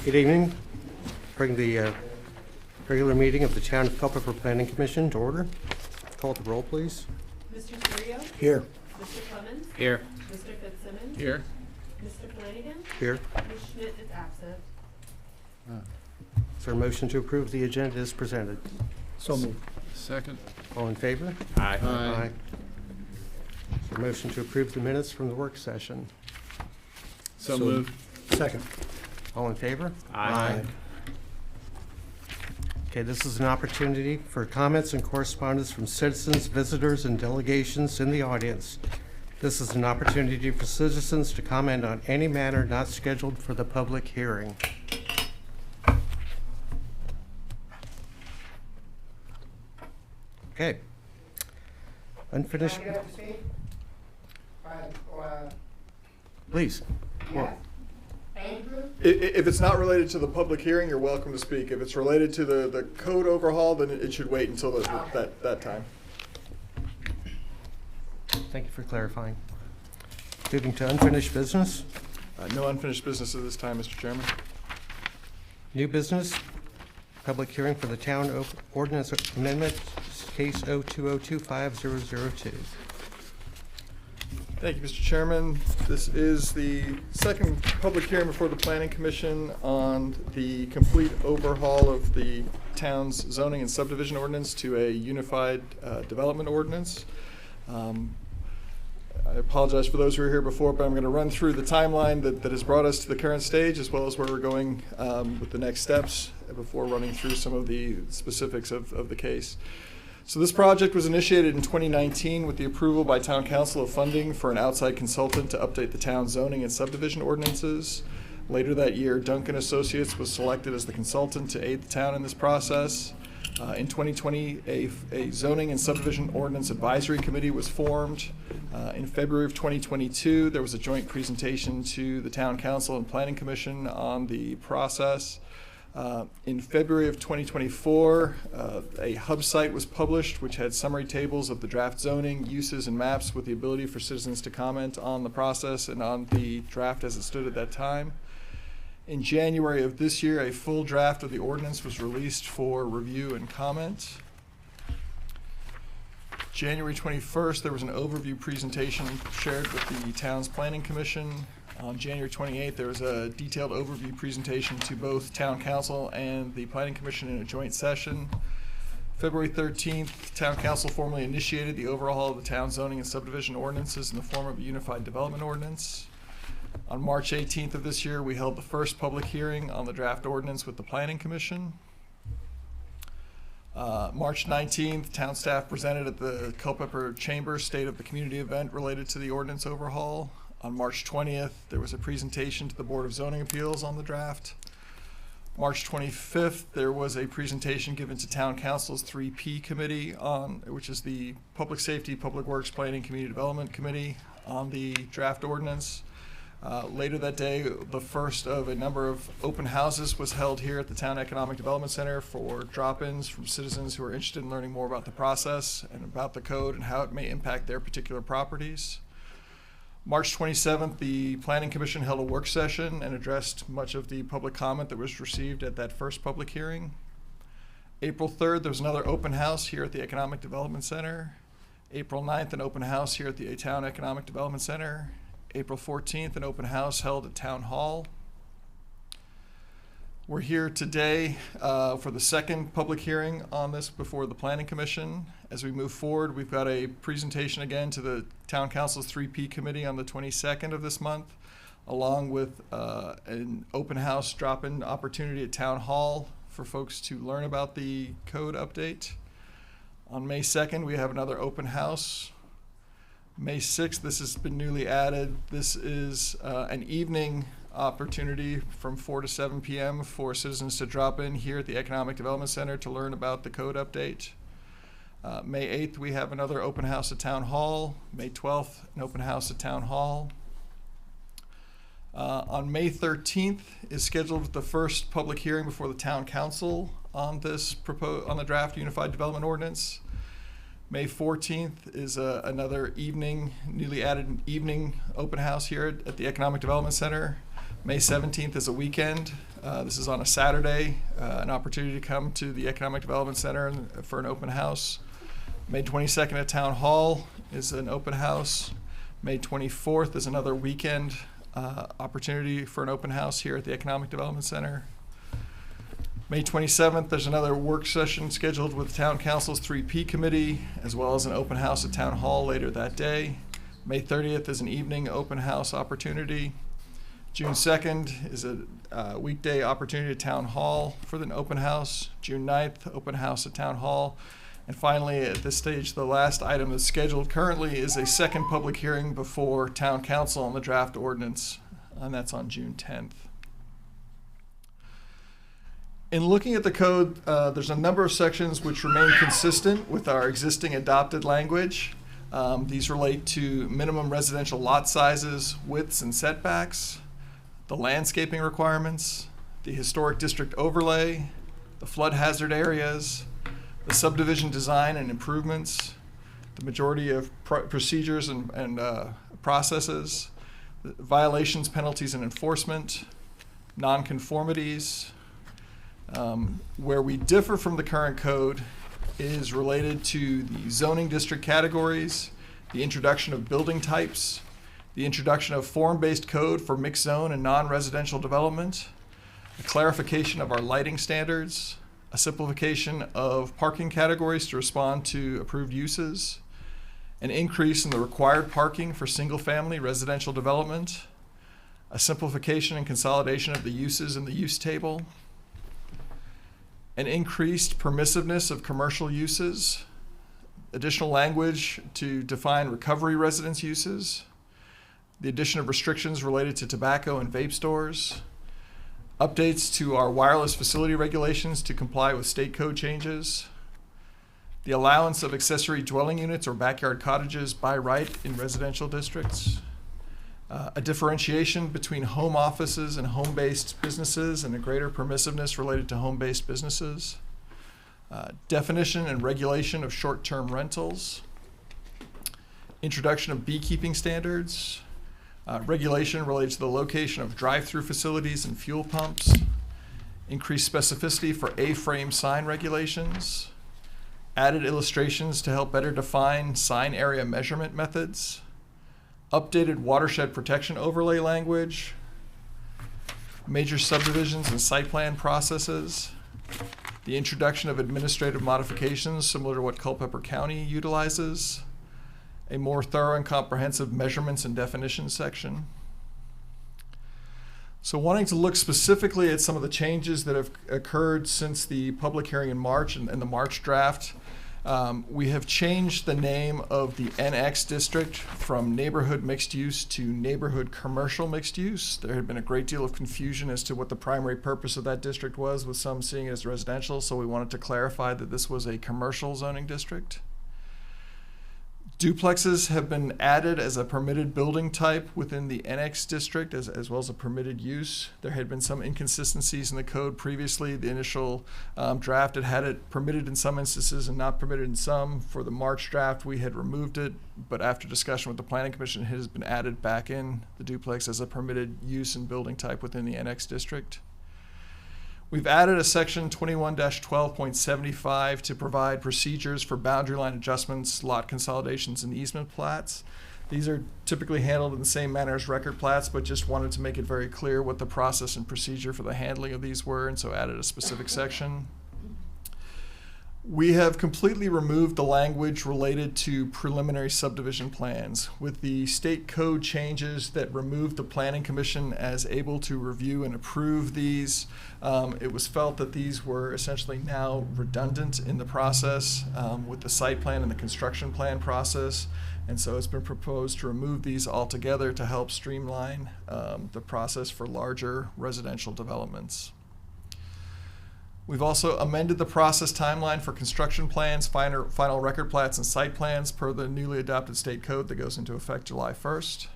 Good evening. Bring the regular meeting of the Town of Culpeper Planning Commission to order. Call the roll, please. Mr. Serio? Here. Mr. Clemens? Here. Mr. Fitzsimmons? Here. Mr. Flanagan? Here. Ms. Schmidt is absent. Is there a motion to approve the agenda as presented? So moved. Second. All in favor? Aye. Aye. Is there a motion to approve the minutes from the work session? So moved. Second. All in favor? Aye. Okay, this is an opportunity for comments and correspondence from citizens, visitors, and delegations in the audience. This is an opportunity for citizens to comment on any matter not scheduled for the public hearing. Okay. Unfinished. Can I get up to speed? Please. Yes. Andrew? If it's not related to the public hearing, you're welcome to speak. If it's related to the code overhaul, then it should wait until that time. Thank you for clarifying. Moving to unfinished business. No unfinished business at this time, Mr. Chairman. New business. Public hearing for the town ordinance amendment, case 02025002. Thank you, Mr. Chairman. This is the second public hearing before the Planning Commission on the complete overhaul of the town's zoning and subdivision ordinance to a unified development ordinance. I apologize for those who were here before, but I'm going to run through the timeline that has brought us to the current stage, as well as where we're going with the next steps before running through some of the specifics of the case. So this project was initiated in 2019 with the approval by Town Council of funding for an outside consultant to update the town's zoning and subdivision ordinances. Later that year, Duncan Associates was selected as the consultant to aid the town in this process. In 2020, a zoning and subdivision ordinance advisory committee was formed. In February of 2022, there was a joint presentation to the Town Council and Planning Commission on the process. In February of 2024, a hub site was published which had summary tables of the draft zoning, uses, and maps with the ability for citizens to comment on the process and on the draft as it stood at that time. In January of this year, a full draft of the ordinance was released for review and comment. January 21st, there was an overview presentation shared with the town's planning commission. On January 28th, there was a detailed overview presentation to both Town Council and the Planning Commission in a joint session. February 13th, Town Council formally initiated the overhaul of the town zoning and subdivision ordinances in the form of a unified development ordinance. On March 18th of this year, we held the first public hearing on the draft ordinance with the Planning Commission. March 19th, town staff presented at the Culpeper Chamber State of the Community event related to the ordinance overhaul. On March 20th, there was a presentation to the Board of Zoning Appeals on the draft. March 25th, there was a presentation given to Town Council's 3P committee, which is the Public Safety, Public Works, Planning, Community Development Committee, on the draft ordinance. Later that day, the first of a number of open houses was held here at the Town Economic Development Center for drop-ins from citizens who are interested in learning more about the process and about the code and how it may impact their particular properties. March 27th, the Planning Commission held a work session and addressed much of the public comment that was received at that first public hearing. April 3rd, there was another open house here at the Economic Development Center. April 9th, an open house here at the Town Economic Development Center. April 14th, an open house held at Town Hall. We're here today for the second public hearing on this before the Planning Commission. As we move forward, we've got a presentation again to the Town Council's 3P committee on the 22nd of this month, along with an open house drop-in opportunity at Town Hall for folks to learn about the code update. On May 2nd, we have another open house. May 6th, this has been newly added. This is an evening opportunity from 4 to 7 p.m. for citizens to drop in here at the Economic Development Center to learn about the code update. May 8th, we have another open house at Town Hall. May 12th, an open house at Town Hall. On May 13th is scheduled the first public hearing before the Town Council on the draft Unified Development Ordinance. May 14th is another newly added evening open house here at the Economic Development Center. May 17th is a weekend. This is on a Saturday, an opportunity to come to the Economic Development Center for an open house. May 22nd at Town Hall is an open house. May 24th is another weekend opportunity for an open house here at the Economic Development Center. May 27th, there's another work session scheduled with Town Council's 3P Committee, as well as an open house at Town Hall later that day. May 30th is an evening open house opportunity. June 2nd is a weekday opportunity at Town Hall for an open house. June 9th, open house at Town Hall. And finally, at this stage, the last item that's scheduled currently is a second public hearing before Town Council on the draft ordinance, and that's on June 10th. In looking at the code, there's a number of sections which remain consistent with our existing adopted language. These relate to minimum residential lot sizes, widths, and setbacks, the landscaping requirements, the historic district overlay, the flood hazard areas, the subdivision design and improvements, the majority of procedures and processes, violations, penalties, and enforcement, nonconformities. Where we differ from the current code is related to the zoning district categories, the introduction of building types, the introduction of form-based code for mixed zone and non-residential development, a clarification of our lighting standards, a simplification of parking categories to respond to approved uses, an increase in the required parking for single-family residential development, a simplification and consolidation of the uses in the use table, an increased permissiveness of commercial uses, additional language to define recovery residence uses, the addition of restrictions related to tobacco and vape stores, updates to our wireless facility regulations to comply with state code changes, the allowance of accessory dwelling units or backyard cottages by right in residential districts, a differentiation between home offices and home-based businesses and a greater permissiveness related to home-based businesses, definition and regulation of short-term rentals, introduction of beekeeping standards, regulation related to the location of drive-through facilities and fuel pumps, increased specificity for A-frame sign regulations, added illustrations to help better define sign area measurement methods, updated watershed protection overlay language, major subdivisions and site plan processes, the introduction of administrative modifications similar to what Culpeper County utilizes, a more thorough and comprehensive measurements and definitions section. So wanting to look specifically at some of the changes that have occurred since the public hearing in March and the March draft, we have changed the name of the NX district from neighborhood mixed use to neighborhood commercial mixed use. There had been a great deal of confusion as to what the primary purpose of that district was, with some seeing it as residential, so we wanted to clarify that this was a commercial zoning district. Duplexes have been added as a permitted building type within the NX district as well as a permitted use. There had been some inconsistencies in the code previously. The initial draft had it permitted in some instances and not permitted in some. For the March draft, we had removed it, but after discussion with the Planning Commission, it has been added back in the duplex as a permitted use and building type within the NX district. We've added a section 21-12.75 to provide procedures for boundary line adjustments, lot consolidations, and easement plats. These are typically handled in the same manner as record plats, but just wanted to make it very clear what the process and procedure for the handling of these were, and so added a specific section. We have completely removed the language related to preliminary subdivision plans. With the state code changes that removed the Planning Commission as able to review and approve these, it was felt that these were essentially now redundant in the process with the site plan and the construction plan process. And so it's been proposed to remove these altogether to help streamline the process for larger residential developments. We've also amended the process timeline for construction plans, final record plats, and site plans per the newly adopted state code that goes into effect July 1st.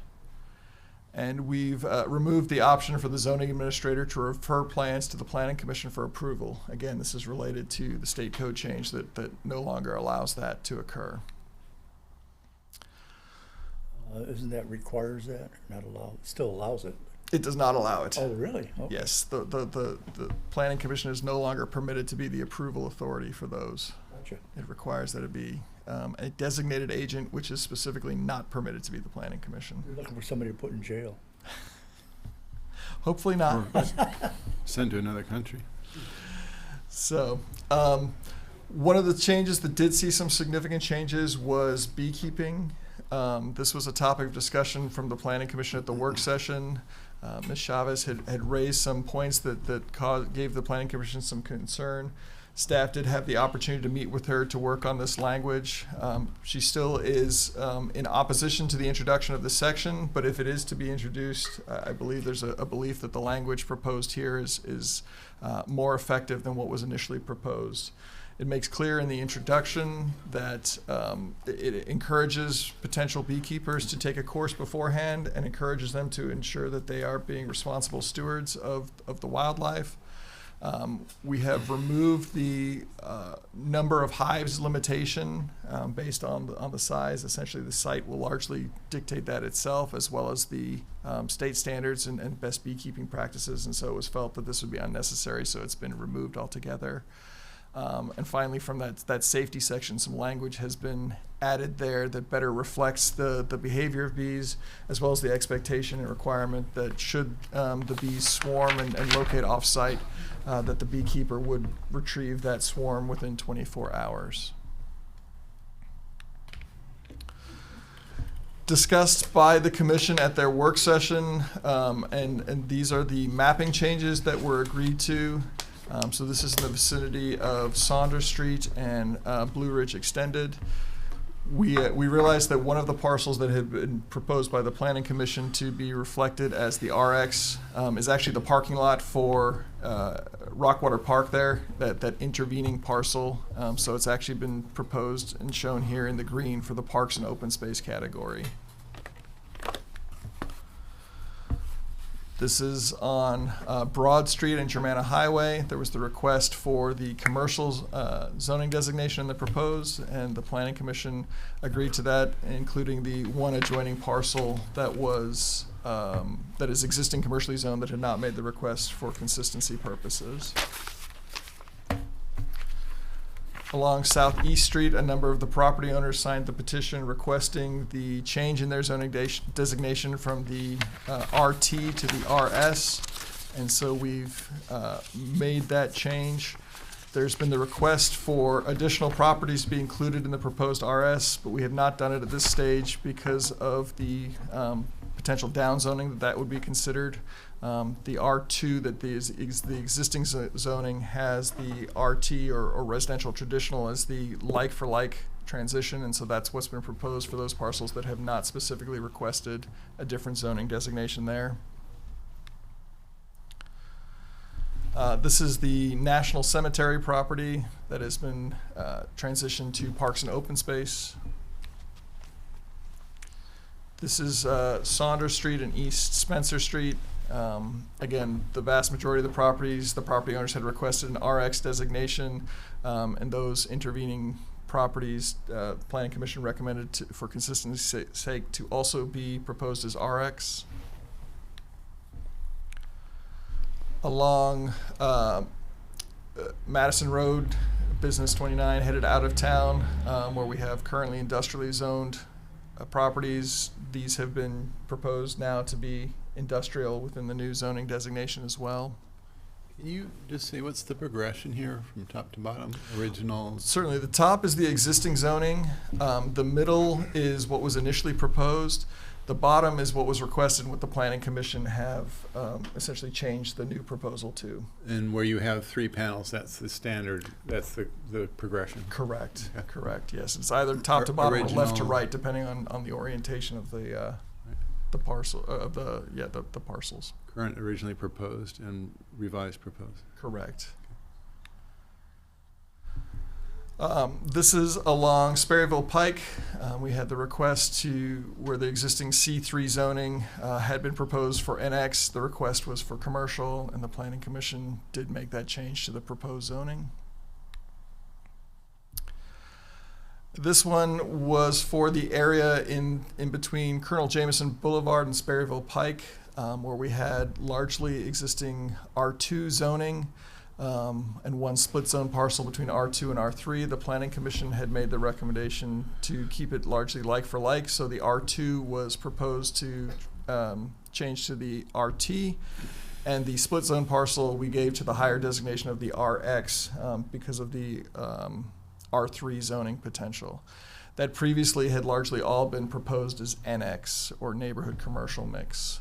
And we've removed the option for the zoning administrator to refer plans to the planning commission for approval. Again, this is related to the state code change that no longer allows that to occur. Isn't that requires that? Not allow, still allows it. It does not allow it. Oh, really? Okay. Yes, the planning commission is no longer permitted to be the approval authority for those. Gotcha. It requires that it be a designated agent, which is specifically not permitted to be the planning commission. You're looking for somebody to put in jail. Hopefully not. Sent to another country. So, one of the changes that did see some significant changes was beekeeping. This was a topic of discussion from the planning commission at the work session. Ms. Chavez had raised some points that gave the planning commission some concern. Staff did have the opportunity to meet with her to work on this language. She still is in opposition to the introduction of this section, but if it is to be introduced, I believe there's a belief that the language proposed here is more effective than what was initially proposed. It makes clear in the introduction that it encourages potential beekeepers to take a course beforehand and encourages them to ensure that they are being responsible stewards of the wildlife. We have removed the number of hives limitation based on the size. Essentially, the site will largely dictate that itself, as well as the state standards and best beekeeping practices. And so it was felt that this would be unnecessary, so it's been removed altogether. And finally, from that safety section, some language has been added there that better reflects the behavior of bees, as well as the expectation and requirement that should the bees swarm and locate off-site, that the beekeeper would retrieve that swarm within 24 hours. Discussed by the commission at their work session, and these are the mapping changes that were agreed to. So this is in the vicinity of Saunders Street and Blue Ridge Extended. We realized that one of the parcels that had been proposed by the Planning Commission to be reflected as the RX is actually the parking lot for Rockwater Park there, that intervening parcel. So it's actually been proposed and shown here in the green for the Parks and Open Space category. This is on Broad Street and Germanna Highway. There was the request for the commercial zoning designation in the proposed, and the Planning Commission agreed to that, including the one adjoining parcel that was that is existing commercially zoned that had not made the request for consistency purposes. Along Southeast Street, a number of the property owners signed the petition requesting the change in their zoning designation from the RT to the RS. And so we've made that change. There's been the request for additional properties to be included in the proposed RS, but we have not done it at this stage because of the potential downzoning that would be considered. The R2 that the existing zoning has the RT or residential traditional as the like-for-like transition, and so that's what's been proposed for those parcels that have not specifically requested a different zoning designation there. This is the National Cemetery property that has been transitioned to Parks and Open Space. This is Saunders Street and East Spencer Street. Again, the vast majority of the property owners had requested an RX designation, and those intervening properties, Planning Commission recommended for consistency's sake to also be proposed as RX. Along Madison Road, Business 29, headed out of town, where we have currently industrially zoned properties. These have been proposed now to be industrial within the new zoning designation as well. Can you just say what's the progression here from top to bottom? Original? Certainly, the top is the existing zoning. The middle is what was initially proposed. The bottom is what was requested and what the Planning Commission have essentially changed the new proposal to. And where you have 3 panels, that's the standard, that's the progression? Correct, Okay. correct, yes. It's either top to bottom or left to Original. right, depending on the orientation of the parcel, the parcels. Current originally proposed and revised proposed. Correct. This is along Sperryville Pike. We had the request to where the existing C3 zoning had been proposed for NX. The request was for commercial, and the Planning Commission did make that change to the proposed zoning. This one was for the area in between Colonel Jameson Boulevard and Sperryville Pike, where we had largely existing R2 zoning. And one split zone parcel between R2 and R3. The Planning Commission had made the recommendation to keep it largely like for like, so the R2 was proposed to change to the RT, and the split zone parcel we gave to the higher designation of the RX because of the R3 zoning potential. That previously had largely all been proposed as NX, or neighborhood commercial mix.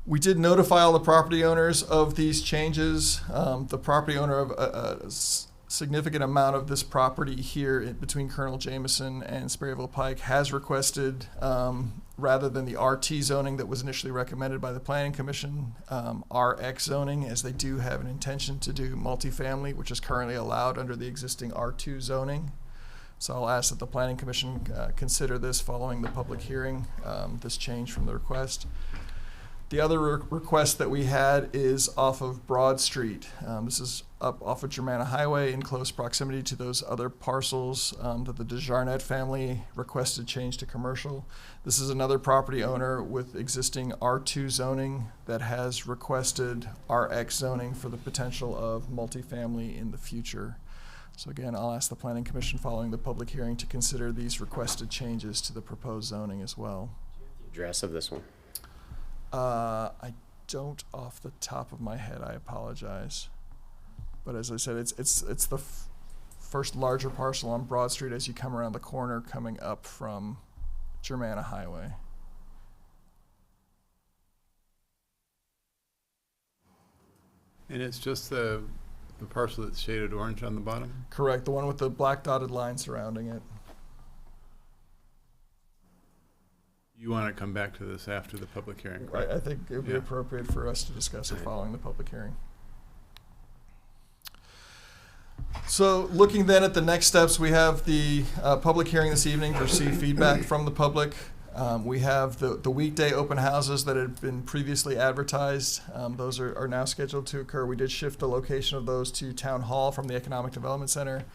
We did notify all the property owners of these changes. The property owner of a significant amount of this property here between Colonel Jameson and Sperryville Pike has requested, rather than the RT zoning that was initially recommended by the Planning Commission, RX zoning, as they do have an intention to do multifamily, which is currently allowed under the existing R2 zoning. So I'll ask that the Planning Commission consider this following the public hearing, this change from the request. The other request that we had is off of Broad Street. This is up off of Germanna Highway in close proximity to those other parcels that the Desjarnet family requested change to commercial. This is another property owner with existing R2 zoning that has requested RX zoning for the potential of multifamily in the future. So again, I'll ask the Planning Commission following the public hearing to consider these requested changes to the proposed zoning as well. Address of this one. I don't off the top of my head. I apologize. But as I said, it's the first larger parcel on Broad Street as you come around the corner coming up from Germanna Highway. And it's just the parcel that's shaded orange on the bottom? Correct, the one with the black dotted line surrounding it. You want to come back to this after the public hearing, correct? I think it would be Yeah. appropriate for us to discuss it following the public hearing. So looking then at the next steps, we have the public hearing this evening to receive feedback from the public. We have the weekday open houses that had been previously advertised. Those are now scheduled to occur. We did shift the location of those to Town Hall from the Economic Development Center.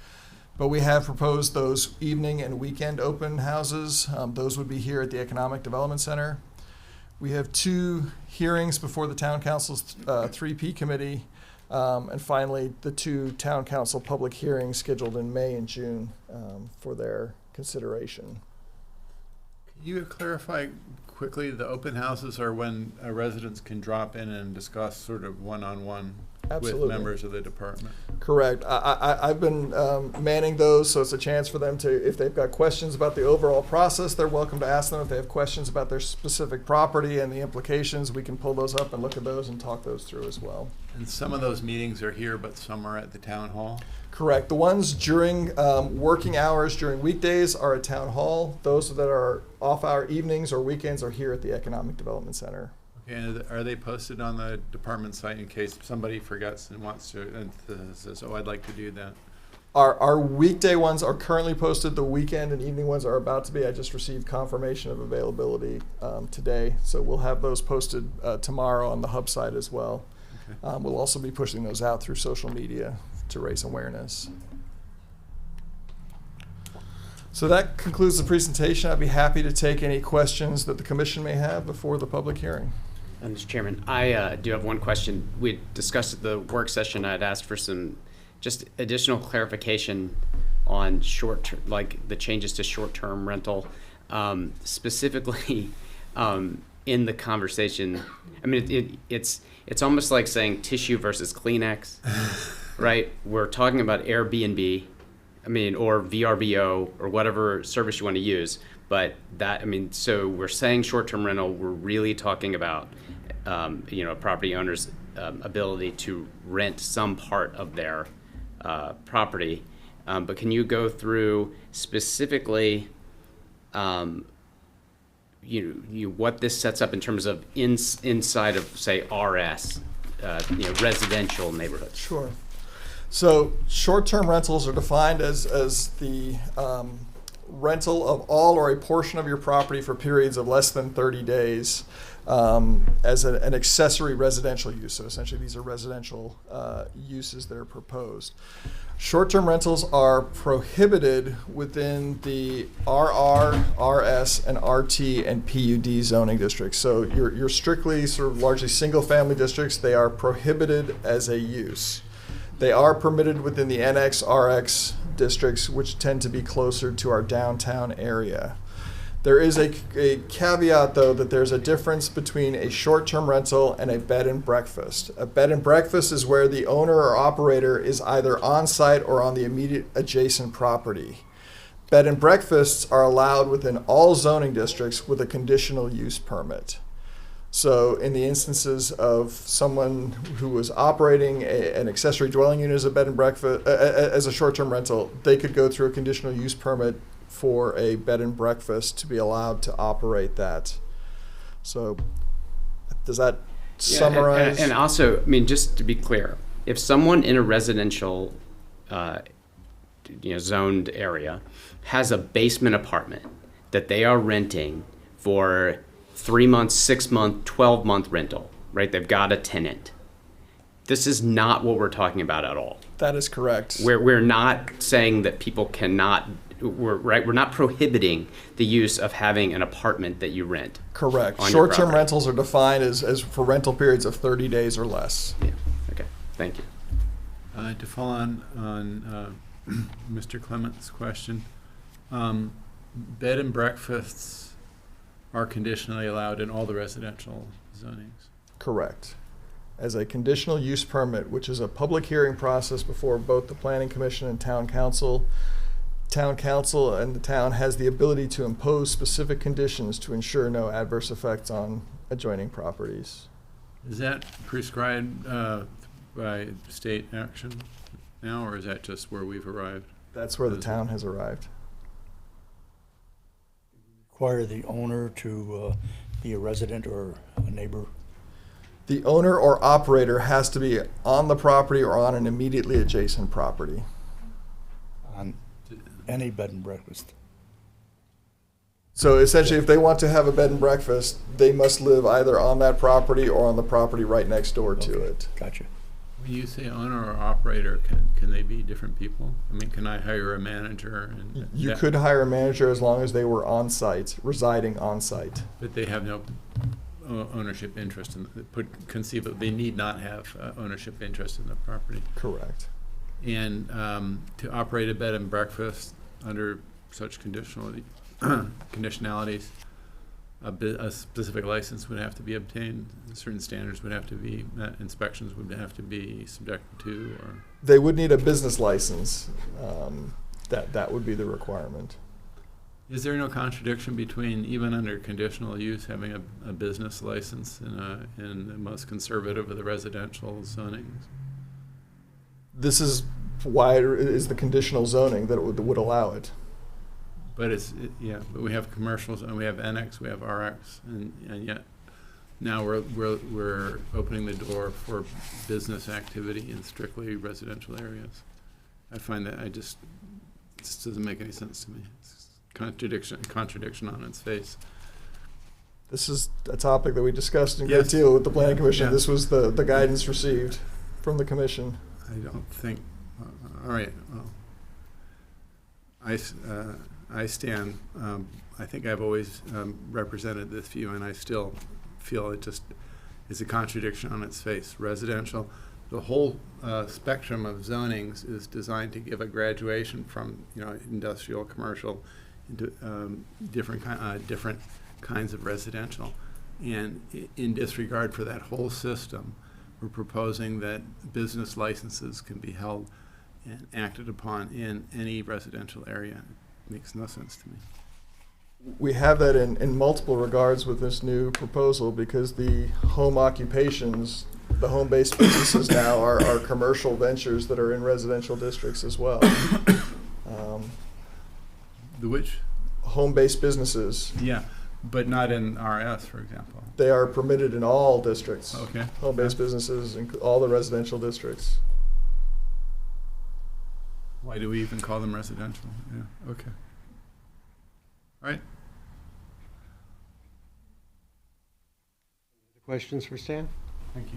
But we have proposed those evening and weekend open houses. Those would be here at the Economic Development Center. We have 2 hearings before the Town Council's 3P committee. And finally, the 2 Town Council public hearings scheduled in May and June for their consideration. Can you clarify quickly, the open houses are when residents can drop in and discuss sort of one-on-one with Absolutely. members of the department? Correct. I've been manning those, so it's a chance for them to, if they've got questions about the overall process, they're welcome to ask them. If they have questions about their specific property and the implications, we can pull those up and look at those and talk those through as well. And some of those meetings are here, but some are at the town hall? Correct. The ones during working hours during weekdays are at Town Hall. Those that are off-hour evenings or weekends are here at the Economic Development Center. Okay, and are they posted on the department site in case somebody forgets and wants to, and says, oh, I'd like to do that? Our weekday ones are currently posted. The weekend and evening ones are about to be. I just received confirmation of availability today, so we'll have those posted tomorrow on the hub site as well. Okay. We'll also be pushing those out through social media to raise awareness. So that concludes the presentation. I'd be happy to take any questions that the commission may have before the public hearing. Mr. Chairman, I do have one question. We discussed at the work session, I'd asked for some just additional clarification on like the changes to short-term rental. Specifically, in the conversation, I mean, it's almost like saying tissue versus Kleenex, right? We're talking about Airbnb, I mean, or VRBO, or whatever service you want to use. But that, I mean, so we're saying short-term rental, we're really talking about, a property owner's ability to rent some part of their property. But can you go through specifically, what this sets up in terms of inside of, say, RS, residential neighborhoods? Sure. So short-term rentals are defined as the rental of all or a portion of your property for periods of less than 30 days as an accessory residential use. So essentially these are residential uses that are proposed. Short-term rentals are prohibited within the RR, RS, and RT and PUD zoning districts. So you're strictly sort of largely single-family districts. They are prohibited as a use. They are permitted within the NX, RX districts, which tend to be closer to our downtown area. There is a caveat, though, that there's a difference between a short-term rental and a bed and breakfast. A bed and breakfast is where the owner or operator is either on-site or on the immediate adjacent property. Bed and breakfasts are allowed within all zoning districts with a conditional use permit. So in the instances of someone who was operating an accessory dwelling unit as a bed and breakfast, as a short-term rental, they could go through a conditional use permit for a bed and breakfast to be allowed to operate that. So does that summarize? And also, I mean, just to be clear, if someone in a residential, zoned area has a basement apartment that they are renting for 3 months, 6 month, 12-month rental, right? They've got a tenant. This is not what we're talking about at all. That is correct. We're not saying that people cannot. We're not prohibiting the use of having an apartment that you rent. Correct. On your Short-term property. rentals are defined as for rental periods of 30 days or less. Yeah. Okay. Thank you. To follow on Mr. Clement's question, bed and breakfasts are conditionally allowed in all the residential zonings. Correct. As a conditional use permit, which is a public hearing process before both the Planning Commission and Town Council. Town Council and the town has the ability to impose specific conditions to ensure no adverse effects on adjoining properties. Is that prescribed by state action now, or is that just where we've arrived? That's where the town has arrived. Require the owner to be a resident or a neighbor? The owner or operator has to be on the property or on an immediately adjacent property. On any bed and breakfast? So essentially, if they want to have a bed and breakfast, they must live either on that property or on the property right next door to Okay, it. Gotcha. When you say owner or operator, can they be different people? I mean, can I hire a manager? And You that- could hire a manager as long as they were on site, residing on site. But they have no ownership interest in, conceivably, they need not have ownership interest in the property. Correct. And to operate a bed and breakfast under such conditionalities, a specific license would have to be obtained, certain standards would have to be met, inspections would have to be subjected to, or? They would need a business license. That would be the requirement. Is there no contradiction between, even under conditional use, having a business license in the most conservative of the residential zonings? This is why it is the conditional zoning that it would allow it. But but we have commercials and we have NX, we have RX, and yet now we're opening the door for business activity in strictly residential areas. I find that it just doesn't make any sense to me. It's contradiction on its face. This is a topic that we discussed in Yes. great deal with the Planning Commission. Yeah. This was the guidance received from the commission. I don't think, all right, well, I stand, I think I've always represented this view, and I still feel it just is a contradiction on its face. Residential, the whole spectrum of zonings is designed to give a graduation from, industrial, commercial, into different kinds of residential. And in disregard for that whole system, we're proposing that business licenses can be held and acted upon in any residential area. It makes no sense to me. We have that in multiple regards with this new proposal because the home occupations, the home-based businesses now are commercial ventures that are in residential districts as well. The which? Home-based businesses, Yeah, but not in RS, for example. they are permitted in all districts. Okay. Home-based businesses in all the residential districts. Why do we even call them residential? Yeah, okay. All right. Questions for Stan? Thank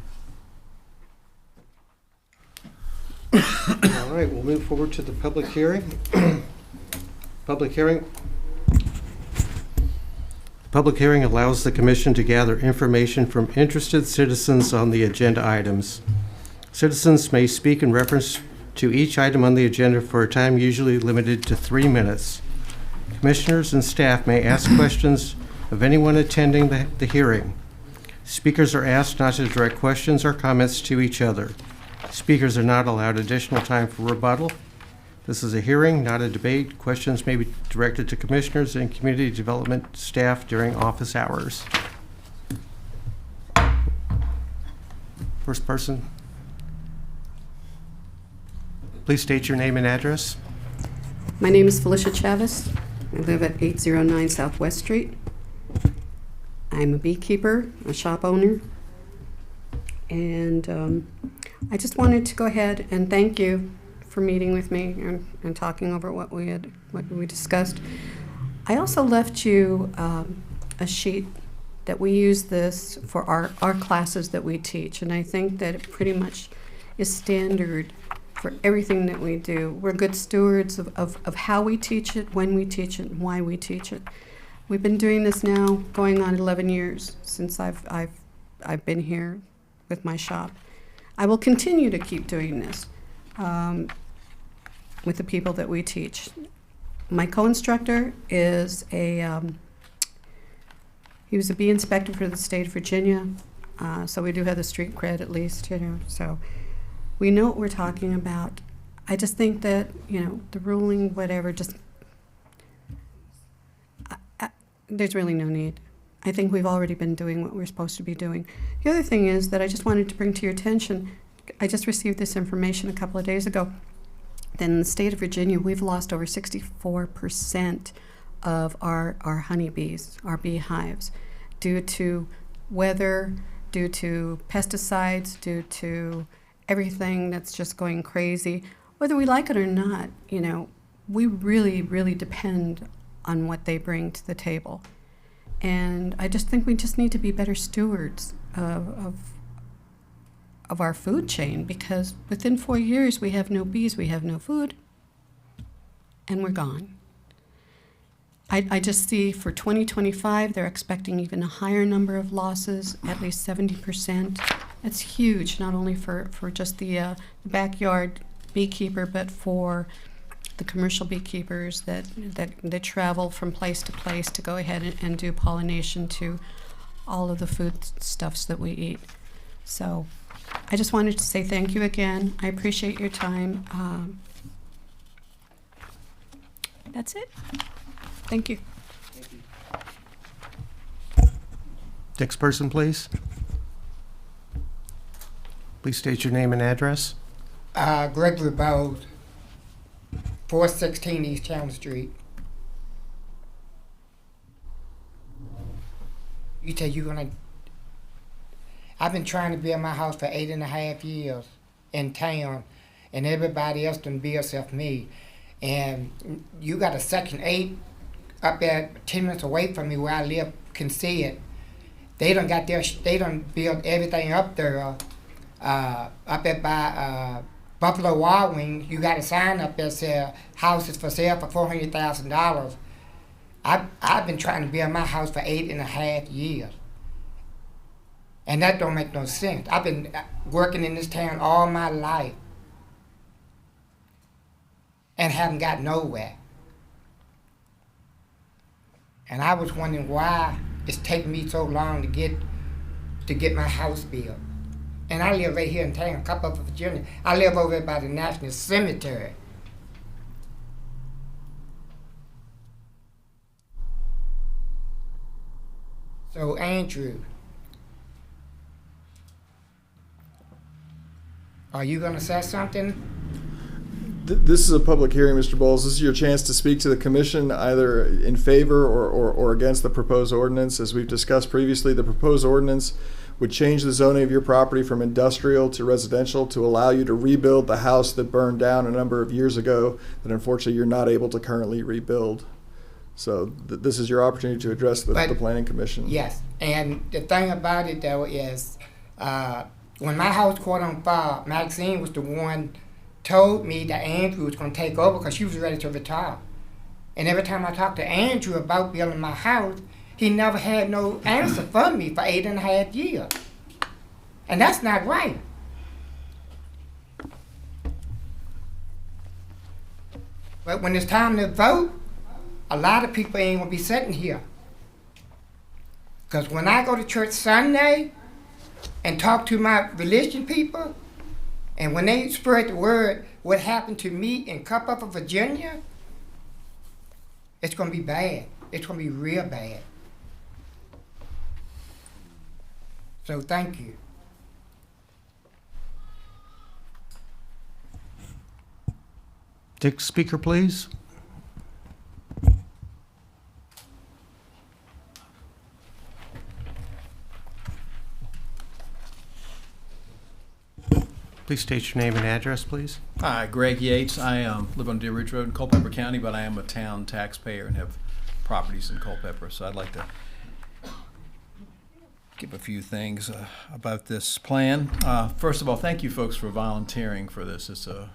you. All right, we'll move forward to the public hearing. Public hearing. Public hearing allows the commission to gather information from interested citizens on the agenda items. Citizens may speak in reference to each item on the agenda for a time usually limited to 3 minutes. Commissioners and staff may ask questions of anyone attending the hearing. Speakers are asked not to direct questions or comments to each other. Speakers are not allowed additional time for rebuttal. This is a hearing, not a debate. Questions may be directed to commissioners and community development staff during office hours. First person. Please state your name and address. My name is Felicia Chavez. I live at 809 Southwest Street. I'm a beekeeper, a shop owner, and I just wanted to go ahead and thank you for meeting with me and talking over what we discussed. I also left you a sheet that we use this for our classes that we teach, and I think that it pretty much is standard for everything that we do. We're good stewards of how we teach it, when we teach it, and why we teach it. We've been doing this now going on 11 years since I've been here with my shop. I will continue to keep doing this with the people that we teach. My co-instructor is he was a bee inspector for the state of Virginia, so we do have the street cred at least, so we know what we're talking about. I just think that, the ruling, whatever, just, there's really no need. I think we've already been doing what we're supposed to be doing. The other thing is that I just wanted to bring to your attention, I just received this information a couple of days ago, that in the state of Virginia, we've lost over 64% of our honeybees, our beehives, due to weather, due to pesticides, due to everything that's just going crazy. Whether we like it or not, we really, really depend on what they bring to the table. And I just think we just need to be better stewards of our food chain, because within 4 years we have no bees, we have no food, and we're gone. I just see for 2025 they're expecting even a higher number of losses, at least 70%. That's huge, not only for just the backyard beekeeper, but for the commercial beekeepers that travel from place to place to go ahead and do pollination to all of the foodstuffs that we eat. So I just wanted to say thank you again. I appreciate your time. That's it. Thank you. Next person, please. Please state your name and address. Gregory Bowles, 416 East Town Street. You said you're gonna. I've been trying to build my house for 8.5 years in town, and everybody else done built except me. And you got a Section 8 up there 10 minutes away from me where I live, can see it. They done built everything up there. Up there by Buffalo Wild Wings, you got a sign up there saying houses for sale for $400,000. I've been trying to build my house for 8.5 years. And that don't make no sense. I've been working in this town all my life and haven't got nowhere. And I was wondering why it's taking me so long to get my house built. And I live right here in town, Culpeper, Virginia. I live over by the National Cemetery. So, Andrew, are you going to say something? This is a public hearing, Mr. Bowles. This is your chance to speak to the commission either in favor or against the proposed ordinance. As we've discussed previously, the proposed ordinance would change the zoning of your property from industrial to residential to allow you to rebuild the house that burned down a number of years ago that unfortunately you're not able to currently rebuild. So this is your opportunity to address the Planning Commission. Yes, and the thing about it though is, when my house caught on fire, Maxine was the one told me that Andrew was going to take over because she was ready to retire. And every time I talked to Andrew about building my house, he never had no answer for me for 8.5 years. And that's not right. But when it's time to vote, a lot of people ain't gonna be sitting here. Because when I go to church Sunday and talk to my religion people, and when they spread the word what happened to me in Culpeper, Virginia, it's gonna be bad. It's gonna be real bad. So thank you. Next speaker, please. Please state your name and address, please. Hi, Greg Yates. I live on Deer Ridge Road in Culpeper County, but I am a town taxpayer and have properties in Culpeper. So I'd like to give a few things about this plan. First of all, thank you folks for volunteering for this. It's a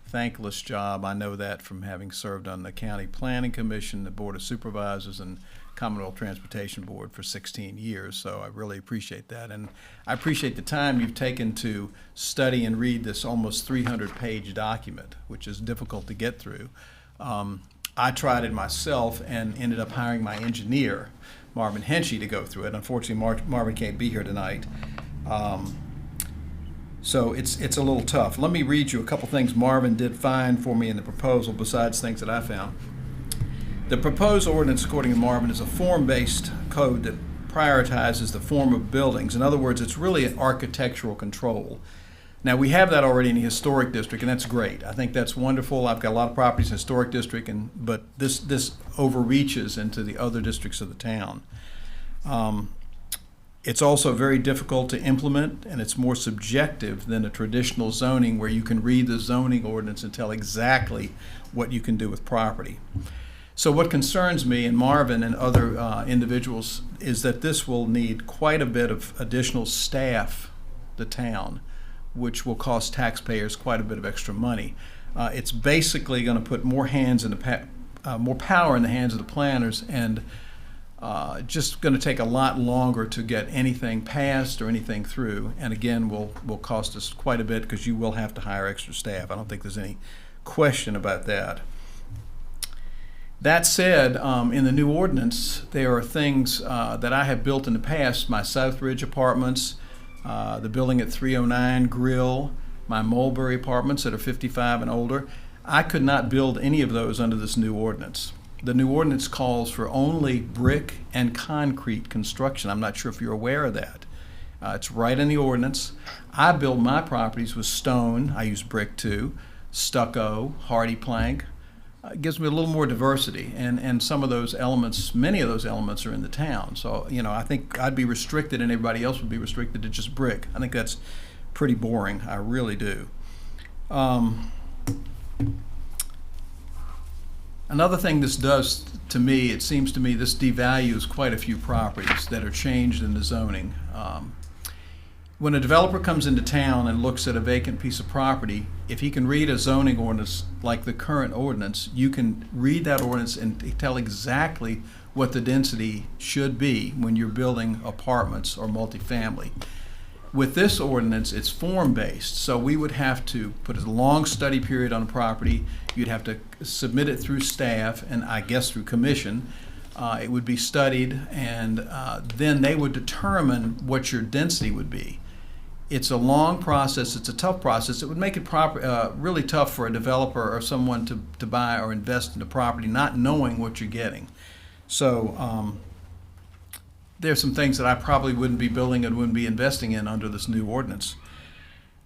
thankless job. I know that from having served on the County Planning Commission, the Board of Supervisors, and Commonwealth Transportation Board for 16 years, so I really appreciate that. And I appreciate the time you've taken to study and read this almost 300-page document, which is difficult to get through. I tried it myself and ended up hiring my engineer, Marvin Henshey, to go through it. Unfortunately, Marvin can't be here tonight. So it's a little tough. Let me read you a couple things Marvin did find for me in the proposal besides things that I found. The proposed ordinance, according to Marvin, is a form-based code that prioritizes the form of buildings. In other words, it's really an architectural control. Now, we have that already in the historic district, and that's great. I think that's wonderful. I've got a lot of properties in the historic district, but this overreaches into the other districts of the town. It's also very difficult to implement, and it's more subjective than a traditional zoning where you can read the zoning ordinance and tell exactly what you can do with property. So what concerns me and Marvin and other individuals is that this will need quite a bit of additional staff, the town, which will cost taxpayers quite a bit of extra money. It's basically going to put more more power in the hands of the planners, and just going to take a lot longer to get anything passed or anything through. And again, will cost us quite a bit because you will have to hire extra staff. I don't think there's any question about that. That said, in the new ordinance, there are things that I have built in the past, my Southridge apartments, the building at 309 Grill, my Mulberry apartments that are 55 and older. I could not build any of those under this new ordinance. The new ordinance calls for only brick and concrete construction. I'm not sure if you're aware of that. It's right in the ordinance. I build my properties with stone. I use brick too, stucco, hardy plank. It gives me a little more diversity, and some of those elements, many of those elements are in the town. So, I think I'd be restricted and everybody else would be restricted to just brick. I think that's pretty boring. I really do. Another thing this does to me, it seems to me this devalues quite a few properties that are changed in the zoning. When a developer comes into town and looks at a vacant piece of property, if he can read a zoning ordinance like the current ordinance, you can read that ordinance and tell exactly what the density should be when you're building apartments or multifamily. With this ordinance, it's form-based, so we would have to put a long study period on a property. You'd have to submit it through staff and I guess through commission. It would be studied, and then they would determine what your density would be. It's a long process. It's a tough process. It would make it really tough for a developer or someone to buy or invest in the property not knowing what you're getting. So there's some things that I probably wouldn't be building and wouldn't be investing in under this new ordinance.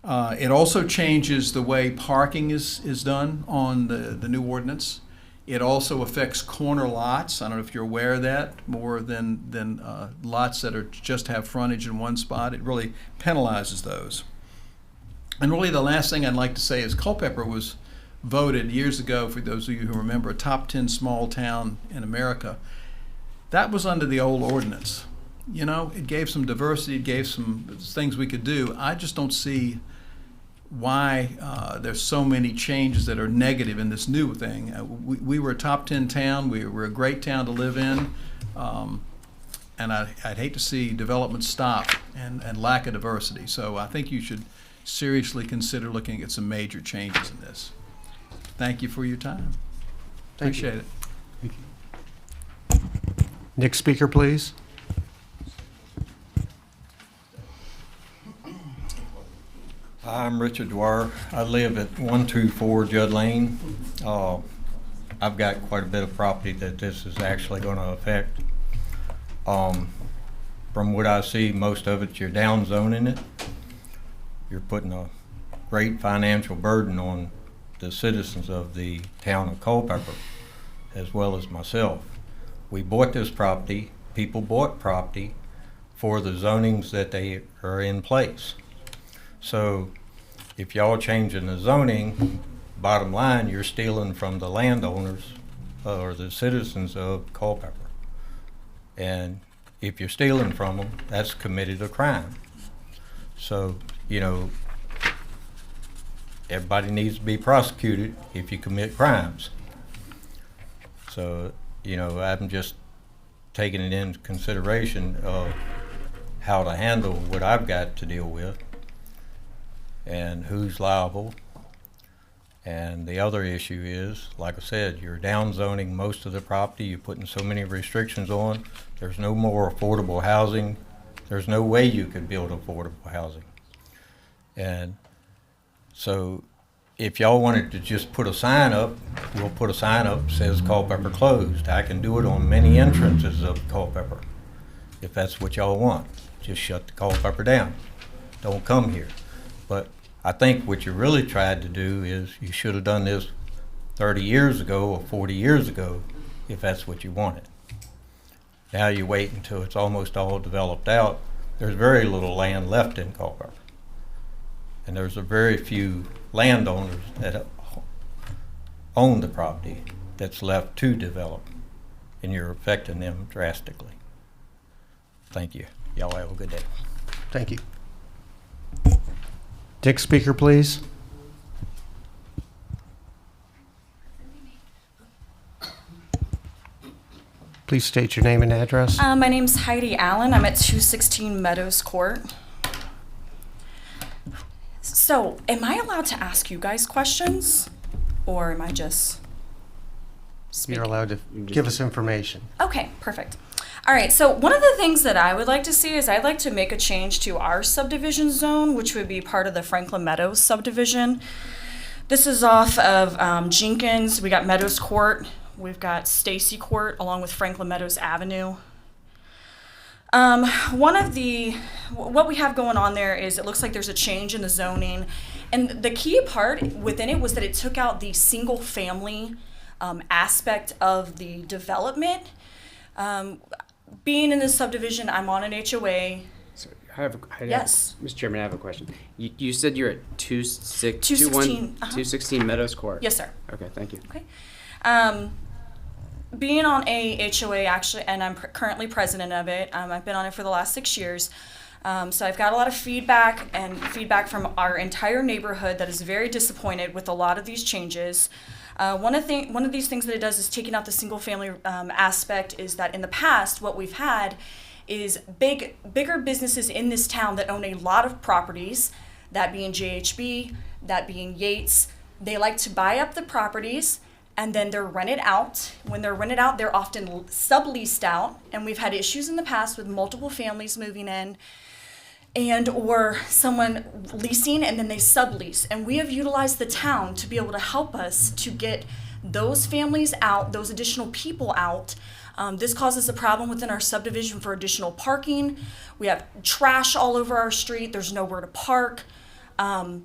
It also changes the way parking is done on the new ordinance. It also affects corner lots. I don't know if you're aware of that, more than lots that are just have frontage in one spot. It really penalizes those. And really the last thing I'd like to say is Culpeper was voted years ago, for those of you who remember, a top 10 small town in America. That was under the old ordinance. You know, it gave some diversity, it gave some things we could do. I just don't see why there's so many changes that are negative in this new thing. We were a top 10 town, we were a great town to live in, and I'd hate to see development stop and lack of diversity. So I think you should seriously consider looking at some major changes in this. Thank you for your time. Thank you. Appreciate it. Next speaker, please. I'm Richard Dwyer. I live at 124 Judd Lane. I've got quite a bit of property that this is actually going to affect. From what I see, most of it, you're downzoning it. You're putting a great financial burden on the citizens of the town of Culpeper, as well as myself. We bought this property, people bought property for the zonings that they are in place. So if y'all changing the zoning, bottom line, you're stealing from the landowners or the citizens of Culpeper. And if you're stealing from them, that's committed a crime. So, you know, everybody needs to be prosecuted if you commit crimes. So, you know, I'm just taking it into consideration of how to handle what I've got to deal with and who's liable. And the other issue is, like I said, you're downzoning most of the property, you're putting so many restrictions on, there's no more affordable housing, there's no way you could build affordable housing. And so if y'all wanted to just put a sign up, we'll put a sign up that says Culpeper closed. I can do it on many entrances of Culpeper, if that's what y'all want. Just shut the Culpeper down. Don't come here. But I think what you really tried to do is you should have done this 30 years ago or 40 years ago, if that's what you wanted. Now you wait until it's almost all developed out. There's very little land left in Culpeper. And there's a very few landowners that own the property that's left to develop, and you're affecting them drastically. Thank you. Y'all have a good day. Thank you. Next speaker, please. Please state your name and address. My name's Heidi Allen. I'm at 216 Meadows Court. So, am I allowed to ask you guys questions? Or am I just speaking? You're allowed to give us information. Okay, perfect. All right, so one of the things that I would like to see is I'd like to make a change to our subdivision zone, which would be part of the Franklin Meadows subdivision. This is off of Jenkins. We got Meadows Court. We've got Stacy Court along with Franklin Meadows Avenue. What we have going on there is it looks like there's a change in the zoning. And the key part within it was that it took out the single family aspect of the development. Being in this subdivision, I'm on an HOA. So Yes. Mr. Chairman, I have a question. You said you're at 216 Meadows Court? Yes, sir. Okay, thank you. Okay. Being on a HOA, actually, and I'm currently president of it, I've been on it for the last 6 years. So I've got a lot of feedback from our entire neighborhood that is very disappointed with a lot of these changes. One of these things that it does is taking out the single family aspect is that in the past, what we've had is bigger businesses in this town that own a lot of properties, that being JHB, that being Yates. They like to buy up the properties and then they're rented out. When they're rented out, they're often subleased out. And we've had issues in the past with multiple families moving in and or someone leasing and then they sublease. And we have utilized the town to be able to help us to get those families out, those additional people out. This causes a problem within our subdivision for additional parking. We have trash all over our street. There's nowhere to park. And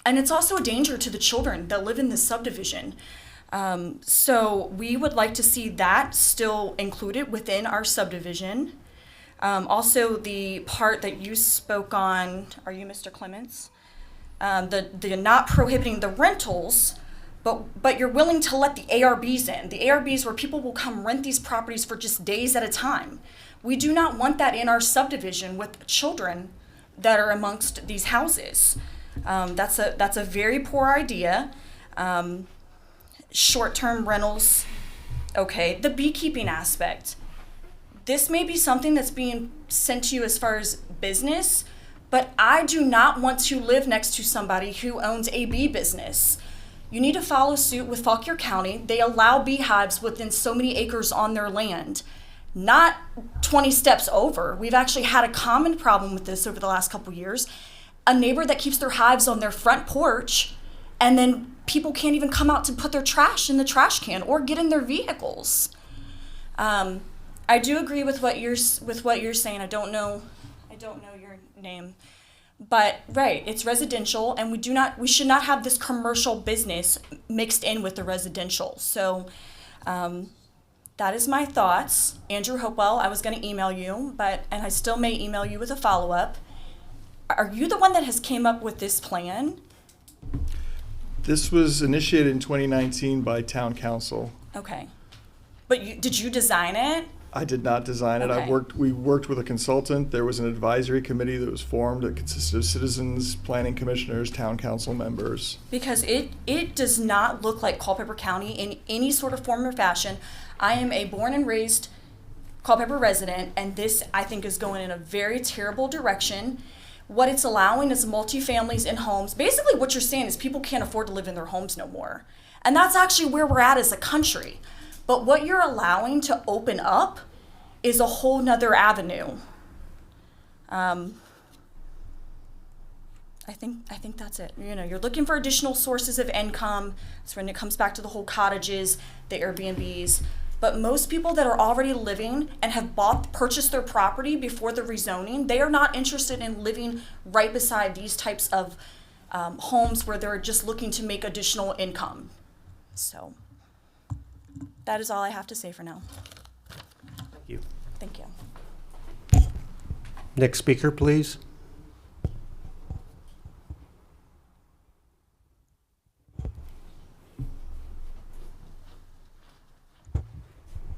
it's also a danger to the children that live in this subdivision. So we would like to see that still included within our subdivision. Also, the part that you spoke on, are you Mr. Clements? The not prohibiting the rentals, but you're willing to let the ARBs in. The ARBs where people will come rent these properties for just days at a time. We do not want that in our subdivision with children that are amongst these houses. That's a very poor idea. Short-term rentals, okay. The beekeeping aspect. This may be something that's being sent to you as far as business, but I do not want to live next to somebody who owns a bee business. You need to follow suit with Fauquier County. They allow beehives within so many acres on their land, not 20 steps over. We've actually had a common problem with this over the last couple years. A neighbor that keeps their hives on their front porch, and then people can't even come out to put their trash in the trash can or get in their vehicles. I do agree with what you're saying. I don't know your name, but right, it's residential, and we should not have this commercial business mixed in with the residential. So that is my thoughts. Andrew Hopewell, I was going to email you, and I still may email you with a follow-up. Are you the one that has came up with this plan? This was initiated in 2019 by town council. Okay, but did you design it? I did not design it. Okay. We worked with a consultant. There was an advisory committee that was formed that consisted of citizens, planning commissioners, town council members. Because it does not look like Culpeper County in any sort of form or fashion. I am a born and raised Culpeper resident, and this, I think, is going in a very terrible direction. What it's allowing is multifamilies in homes. Basically, what you're saying is people can't afford to live in their homes no more. And that's actually where we're at as a country. But what you're allowing to open up is a whole nother avenue. I think that's it. You know, you're looking for additional sources of income. That's when it comes back to the whole cottages, the Airbnbs. But most people that are already living and have purchased their property before the rezoning, they are not interested in living right beside these types of homes where they're just looking to make additional income. So that is all I have to say for now. Thank you. Thank you. Next speaker, please.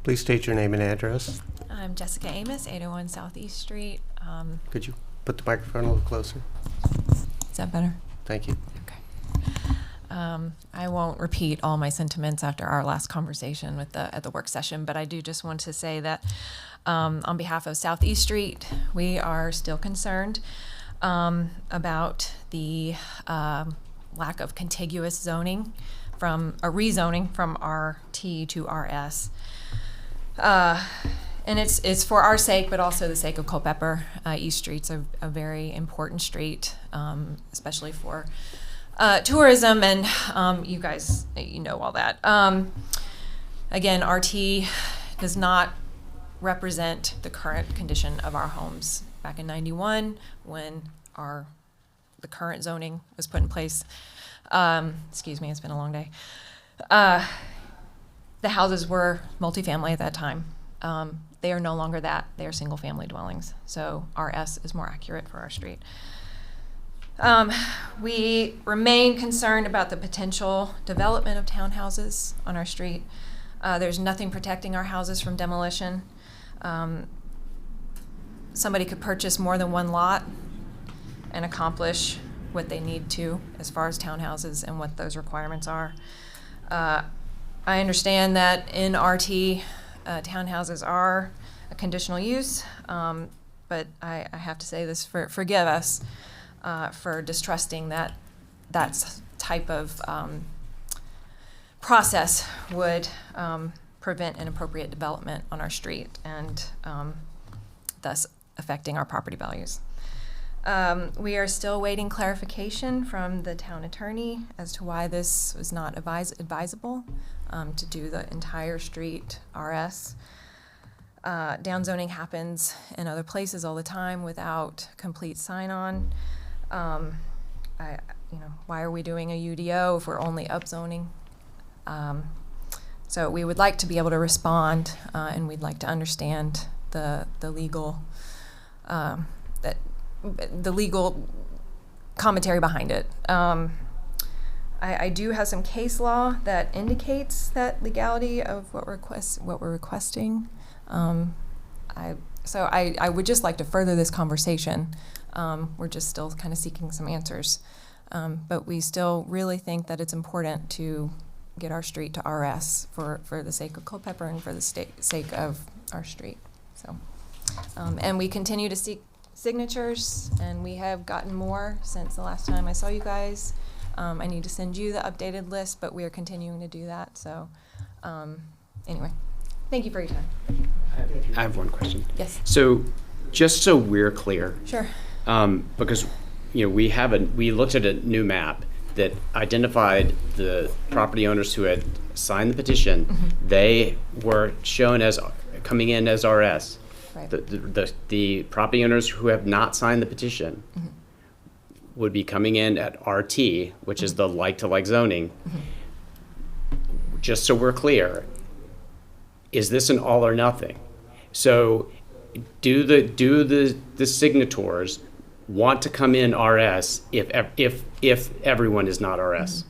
Please state your name and address. I'm Jessica Amos, 801 Southeast Street. Could you put the microphone a little closer? Is that better? Thank you. I won't repeat all my sentiments after our last conversation at the work session, but I do just want to say that on behalf of Southeast Street, we are still concerned about the lack of contiguous zoning from a rezoning from RT to RS. And it's for our sake, but also the sake of Culpeper. East Street's a very important street, especially for tourism, and you guys, you know all that. Again, RT does not represent the current condition of our homes. Back in '91, when the current zoning was put in place, excuse me, it's been a long day. The houses were multifamily at that time. They are no longer that. They are single-family dwellings. So RS is more accurate for our street. We remain concerned about the potential development of townhouses on our street. There's nothing protecting our houses from demolition. Somebody could purchase more than one lot and accomplish what they need to as far as townhouses and what those requirements are. I understand that in RT, townhouses are a conditional use, but I have to say this, forgive us for distrusting that type of process would prevent inappropriate development on our street and thus affecting our property values. We are still waiting clarification from the town attorney as to why this was not advisable to do the entire street RS. Downzoning happens in other places all the time without complete sign-on. Why are we doing a UDO if we're only upzoning? So we would like to be able to respond, and we'd like to understand the legal the legal commentary behind it. I do have some case law that indicates that legality of what we're requesting. So I would just like to further this conversation. We're just still kind of seeking some answers. But we still really think that it's important to get our street to RS for the sake of Culpeper and for the sake of our street. So, and we continue to seek signatures, and we have gotten more since the last time I saw you guys. I need to send you the updated list, but we are continuing to do that. So, anyway, thank you for your time. I have one question. Yes. So, just so we're clear. Sure. Because we looked at a new map that identified the property owners who had signed the petition. Mm-hmm. They were shown as coming in as RS. Right. The property owners who have not signed the petition Mm-hmm. would be coming in at RT, which is the like-to-like zoning. Mm-hmm. Just so we're clear, is this an all or nothing? So do the signatories want to come in RS if everyone is not RS?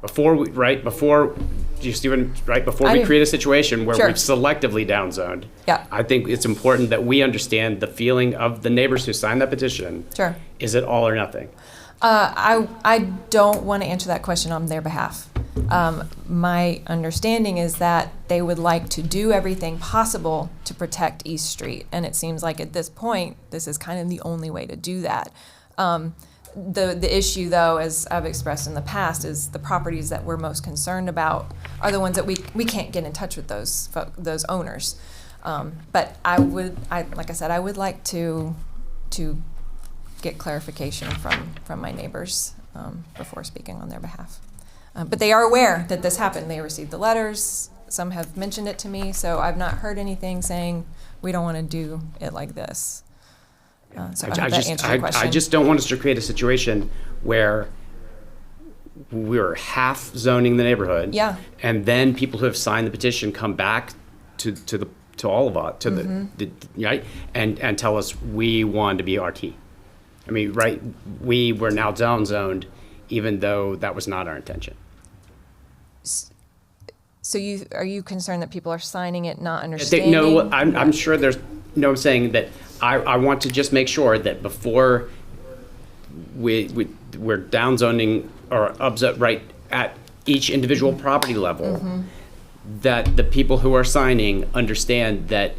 Before we create a situation where Sure. we've selectively downzoned, Yeah. I think it's important that we understand the feeling of the neighbors who signed that petition. Sure. Is it all or nothing? I don't want to answer that question on their behalf. My understanding is that they would like to do everything possible to protect East Street, and it seems like at this point, this is kind of the only way to do that. The issue, though, as I've expressed in the past, is the properties that we're most concerned about are the ones that we can't get in touch with those owners. But like I said, I would like to get clarification from my neighbors before speaking on their behalf. But they are aware that this happened. They received the letters. Some have mentioned it to me, so I've not heard anything saying we don't want to do it like this. So I hope that answers your question. I just don't want us to create a situation where we're half zoning the neighborhood. Yeah. And then people who have signed the petition come back to all of us, the right, and tell us we want to be RT. I mean, right, we were now downzoned, even though that was not our intention. So are you concerned that people are signing it not understanding? No, I'm sure there's. No, I'm saying that I want to just make sure that before we're downzoning or right at each individual property level, that the people who are signing understand that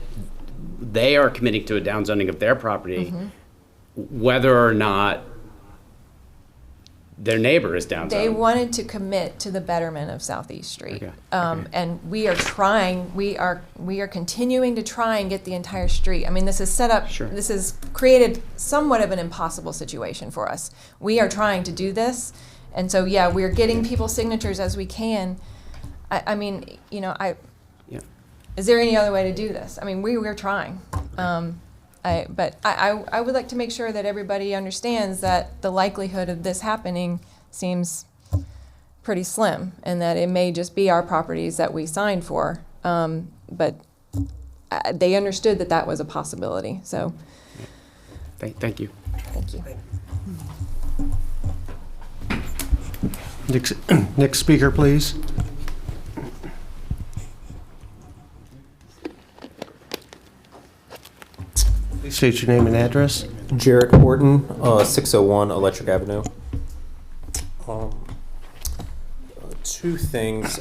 they are committing to a downzoning of their property, whether or not their neighbor is downzoned. They wanted to commit to the betterment of Southeast Street. Okay. And we are trying, we are continuing to try and get the entire street. I mean, this is set up, this has created somewhat of an impossible situation for us. We are trying to do this. And so, yeah, we're getting people's signatures as we can. I mean, is there any other way to do this? I mean, we're trying. But I would like to make sure that everybody understands that the likelihood of this happening seems pretty slim, and that it may just be our properties that we signed for. But they understood that that was a possibility. So, thank you. Thank you. Next speaker, please. Please state your name and address. Jarrett Horton, 601 Electric Avenue. Two things.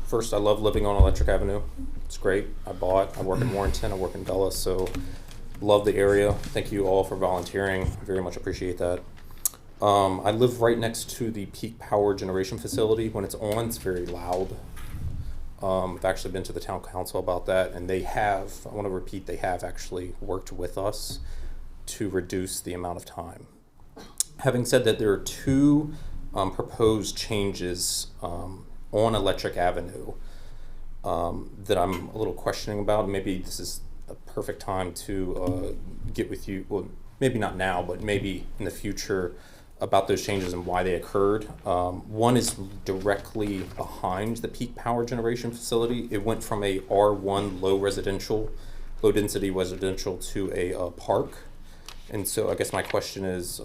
First, I love living on Electric Avenue. It's great. I work in Warrenton, I work in Dulles, so love the area. Thank you all for volunteering. I very much appreciate that. I live right next to the peak power generation facility. When it's on, it's very loud. I've actually been to the town council about that, and I want to repeat, they have actually worked with us to reduce the amount of time. Having said that, there are two proposed changes on Electric Avenue that I'm a little questioning about. Maybe this is a perfect time to get with you, well, maybe not now, but maybe in the future, about those changes and why they occurred. One is directly behind the peak power generation facility. It went from a R1 low density residential to a park. And so I guess my question is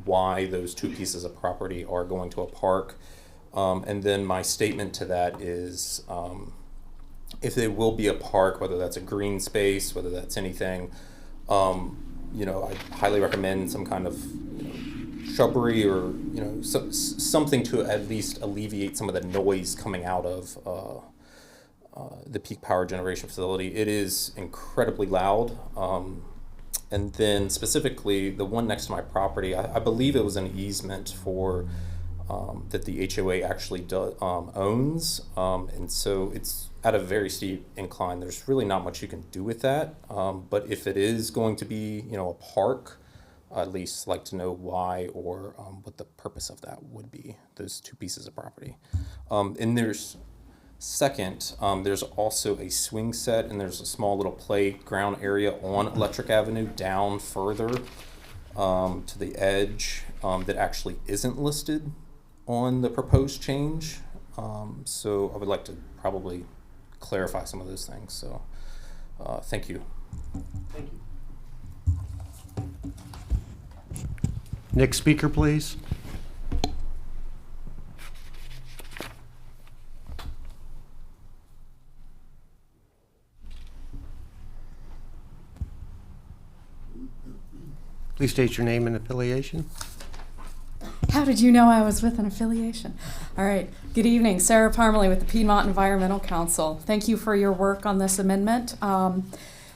why those two pieces of property are going to a park. And then my statement to that is if there will be a park, whether that's a green space, whether that's anything, I highly recommend some kind of shrubbery or something to at least alleviate some of the noise coming out of the peak power generation facility. It is incredibly loud. And then specifically the one next to my property, I believe it was an easement for that the HOA actually owns. And so it's at a very steep incline. There's really not much you can do with that. But if it is going to be, a park, I'd at least like to know why or what the purpose of that would be, those two pieces of property. And there's there's also a swing set and there's a small little playground area on Electric Avenue down further to the edge that actually isn't listed on the proposed change. So I would like to probably clarify some of those things. So thank you. Thank you. Next speaker, please. Please state your name and affiliation. How did you know I was with an affiliation? All right. Good evening. Sarah Parmalee with the Piedmont Environmental Council. Thank you for your work on this amendment.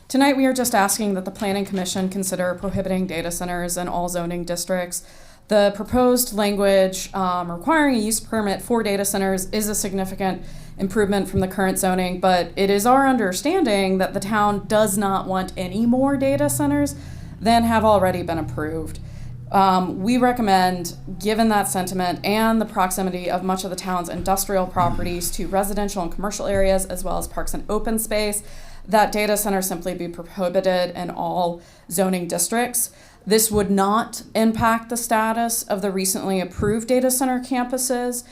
Tonight we are just asking that the Planning Commission consider prohibiting data centers in all zoning districts. The proposed language requiring a use permit for data centers is a significant improvement from the current zoning, but it is our understanding that the town does not want any more data centers than have already been approved. We recommend, given that sentiment and the proximity of much of the town's industrial properties to residential and commercial areas, as well as parks and open space, that data centers simply be prohibited in all zoning districts. This would not impact the status of the recently approved data center campuses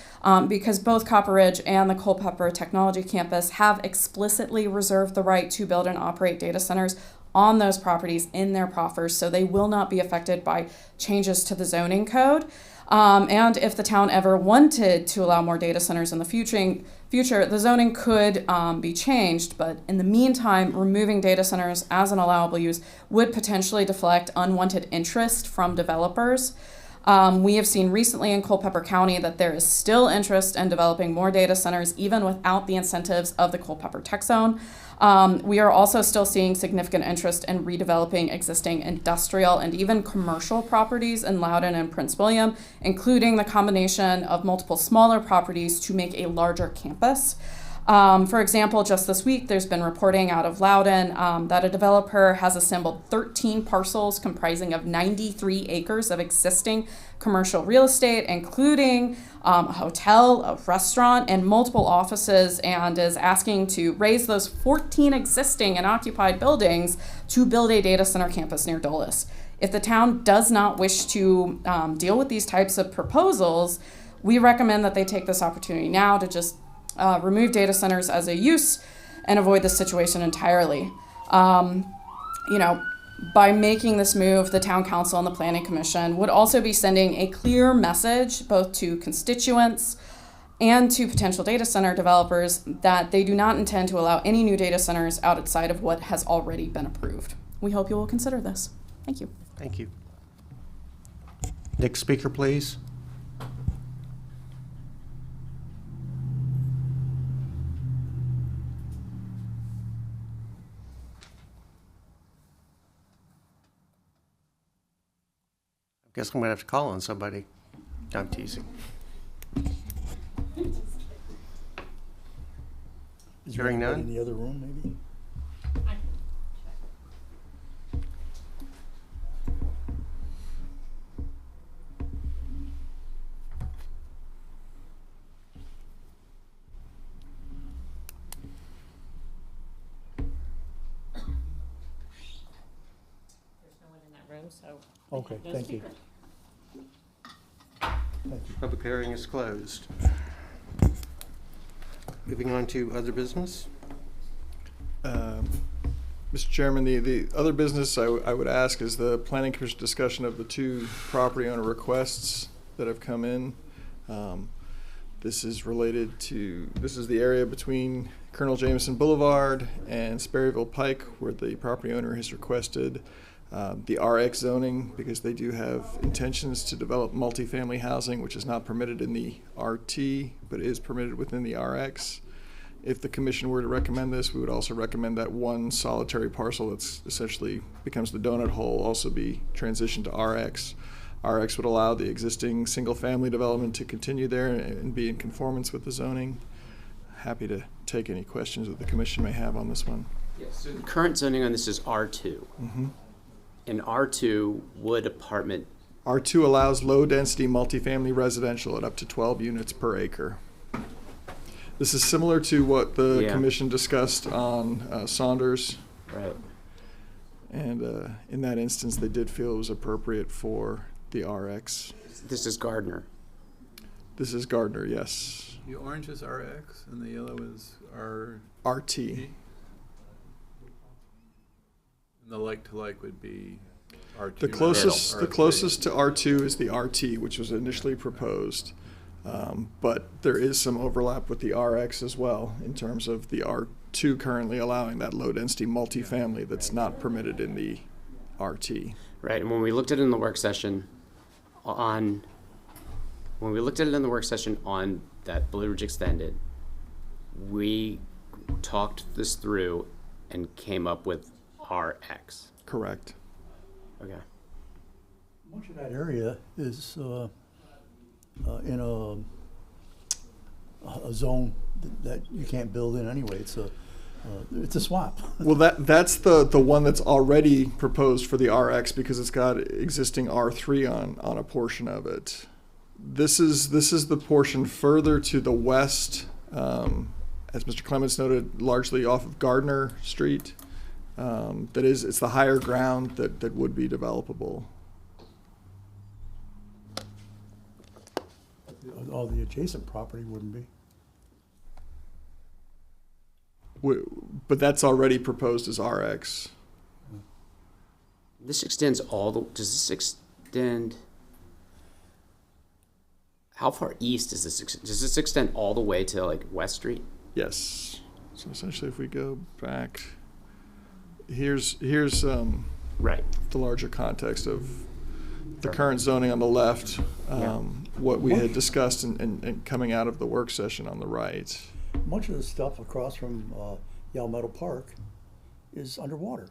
because both Copper Ridge and the Culpeper Technology Campus have explicitly reserved the right to build and operate data centers on those properties in their proffers, so they will not be affected by changes to the zoning code. And if the town ever wanted to allow more data centers in the future, the zoning could be changed, but in the meantime, removing data centers as an allowable use would potentially deflect unwanted interest from developers. We have seen recently in Culpeper County that there is still interest in developing more data centers even without the incentives of the Culpeper Tech Zone. We are also still seeing significant interest in redeveloping existing industrial and even commercial properties in Loudoun and Prince William, including the combination of multiple smaller properties to make a larger campus. For example, just this week, there's been reporting out of Loudoun that a developer has assembled 13 parcels comprising of 93 acres of existing commercial real estate, including a hotel, a restaurant, and multiple offices, and is asking to raise those 14 existing and occupied buildings to build a data center campus near Dulles. If the town does not wish to deal with these types of proposals, we recommend that they take this opportunity now to just remove data centers as a use and avoid this situation entirely. By making this move, the Town Council and the Planning Commission would also be sending a clear message both to constituents and to potential data center developers that they do not intend to allow any new data centers outside of what has already been approved. We hope you will consider this. Thank you. Thank you. Next speaker, please. Guess I'm gonna have to call on somebody. I'm teasing. Is Hearing there anybody none? in the other room, maybe? There's no one in that room, so. Okay, thank you. Public hearing is closed. Moving on to other business. Mr. Chairman, the other business I would ask is the Planning Commission discussion of the two property owner requests that have come in. This is the area between Colonel Jameson Boulevard and Sperryville Pike, where the property owner has requested the RX zoning because they do have intentions to develop multifamily housing, which is not permitted in the RT, but is permitted within the RX. If the commission were to recommend this, we would also recommend that one solitary parcel that's essentially becomes the donut hole also be transitioned to RX. RX would allow the existing single-family development to continue there and be in conformance with the zoning. Happy to take any questions that the commission may have on this one. Yes. So the current zoning on this is R2. Mm-hmm. In R2, would apartment... R2 allows low-density multifamily residential at up to 12 units per acre. This is similar to what the commission discussed on Saunders. Right. And in that instance, they did feel it was appropriate for the RX. This is Gardner. This is Gardner, yes. The orange is RX and the yellow is RT. And the like-to-like would be R2. The closest to R2 is the RT, which was initially proposed. But there is some overlap with the RX as well in terms of the R2 currently allowing that low-density multifamily that's not permitted in the RT. Right, and when we looked at it in the work session on that Blue Ridge Extended, we talked this through and came up with RX. Correct. Okay. Much of that area is in a zone that you can't build in anyway. It's a swamp. Well, that's the one that's already proposed for the RX because it's got existing R3 on a portion of it. This is the portion further to the west, as Mr. Clements noted, largely off of Gardner Street. It's the higher ground that would be developable. All the adjacent property wouldn't be. But that's already proposed as RX. This extends does this extend, how far east does this extend all the way to like West Street? Yes. So essentially if we go back, here's right, the larger context of the current zoning on the left, what we had discussed and coming out of the work session on the right. Much of the stuff across from Yale Meadow Park is underwater.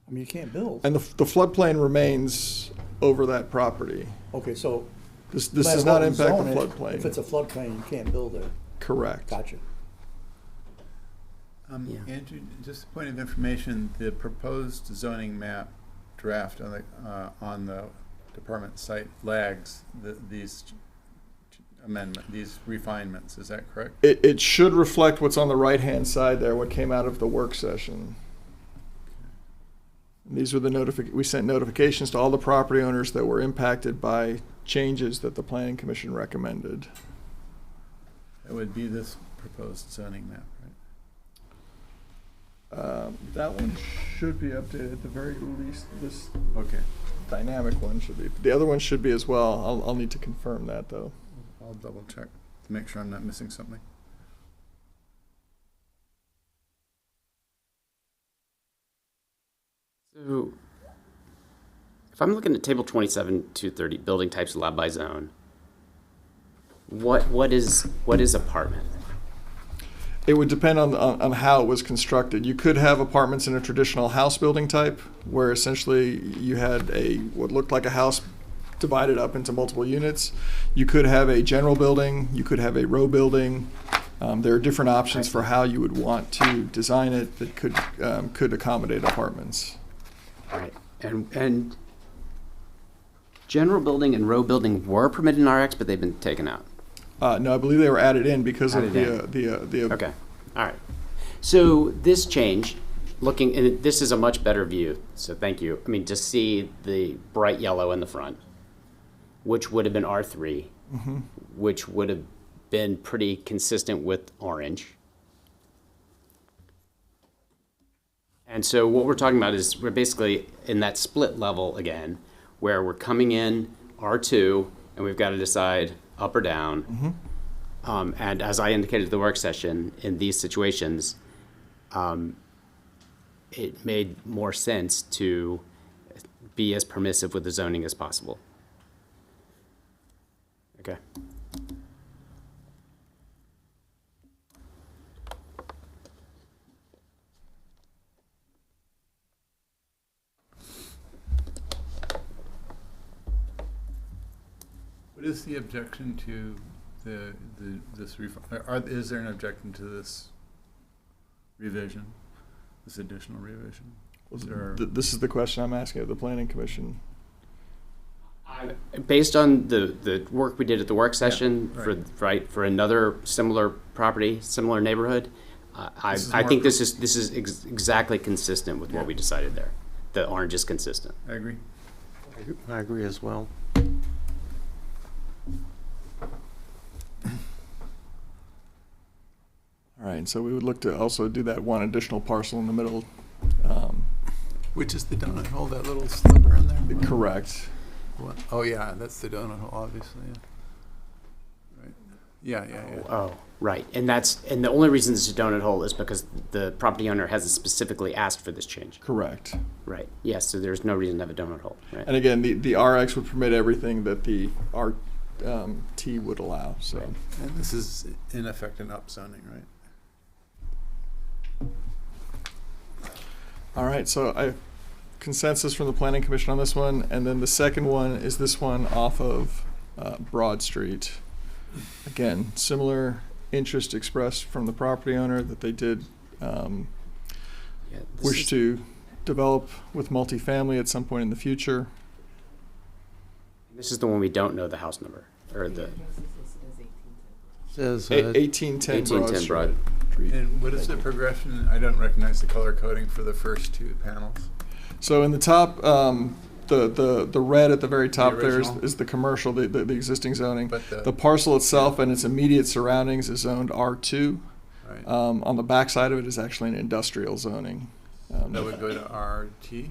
I mean, you can't build. And the floodplain remains over that property. Okay, so this does not impact the floodplain. If it's a floodplain, you can't build there. Correct. Gotcha. Andrew, just a point of information, the proposed zoning map draft on the department site lags these refinements. Is that correct? It should reflect what's on the right-hand side there, what came out of the work session. And these were we sent notifications to all the property owners that were impacted by changes that the Planning Commission recommended. It would be this proposed zoning map, right? That one should be updated at the very least. This Okay. dynamic one should be. The other one should be as well. I'll need to confirm that though. I'll double check to make sure I'm not missing something. So if I'm looking at table 27-230, building types allowed by zone, what is apartment? It would depend on how it was constructed. You could have apartments in a traditional house building type, where essentially you had what looked like a house divided up into multiple units. You could have a general building. You could have a row building. There are different options for how you would want to design it that could accommodate apartments. All right, and general building and row building were permitted in RX, but they've been taken out. No, I believe they were added in because of the Okay, all right. So this change, and this is a much better view, so thank you. I mean, to see the bright yellow in the front. which would have been R3, Mhm. which would have been pretty consistent with orange. And so what we're talking about is we're basically in that split level again, where we're coming in R2 and we've got to decide up or down. And as I indicated at the work session, in these situations, it made more sense to be as permissive with the zoning as possible. Okay. What is the objection to is there an objection to this revision, this additional revision? This is the question I'm asking of the planning commission. Based on the work we did at the work session right. for another similar property, similar neighborhood, I think this is exactly consistent with what we decided there. The orange is consistent. I agree. I agree as well. All right, so we would look to also do that one additional parcel in the middle. Which is the donut hole, that little sliver in there? Correct. What? Oh, yeah, that's the donut hole, obviously. Yeah. Right. Yeah. Oh, right. And the only reason it's a donut hole is because the property owner hasn't specifically asked for this change. Correct. Right. Yes. So there's no reason to have a donut hole. Right. And again, the RX would permit everything that the RT would allow. So. Right. And this is in effect an upzoning, right? All right, so I consensus from the planning commission on this one, and then the second one is this one off of Broad Street. Again, similar interest expressed from the property owner that they did wish to develop with multifamily at some point in the future. This is the one we don't know the house number or the Says 1810 Broad Street. And what is the progression? I don't recognize the color coding for the first two panels. So in the top, the red at the very top there original? is the commercial, the existing zoning. But The parcel itself and its immediate surroundings is zoned R2. Right. On the back side of it is actually an industrial zoning. That would go to RT?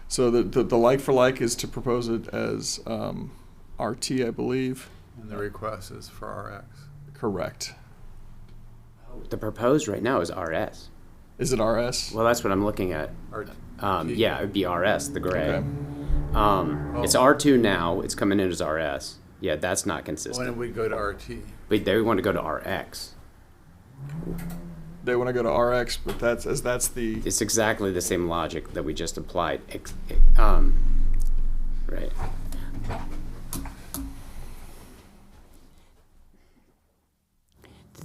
So the like for like is to propose it as RT, I believe. And the request is for RX? Correct. The proposed right now is RS. Is it RS? Well, that's what I'm looking at. RT. Yeah, it would be RS, the gray. Okay. It's R2 now. It's coming in as RS. Yeah, that's not When consistent. would we go to RT? But they want to go to RX. They want to go to RX, but that's the It's exactly the same logic that we just applied. Right.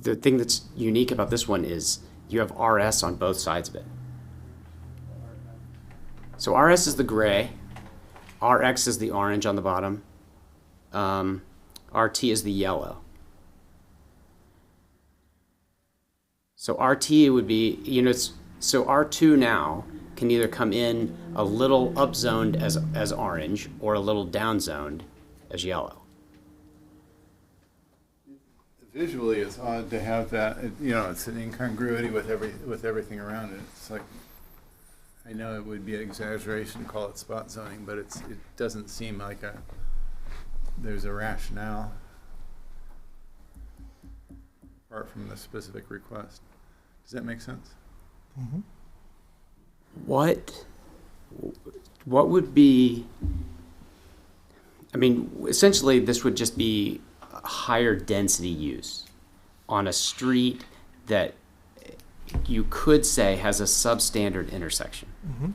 The thing that's unique about this one is you have RS on both sides of it. So RS is the gray, RX is the orange on the bottom, RT is the yellow. So RT would be, so R2 now can either come in a little upzoned as orange or a little downzoned as yellow. Visually, it's odd to have that. It's an incongruity with everything around it. It's like, I know it would be an exaggeration to call it spot zoning, but it doesn't seem like there's a rationale apart from the specific request. Does that make sense? Mm-hmm. What would be, essentially this would just be a higher density use on a street that you could say has a substandard intersection. Mm-hmm.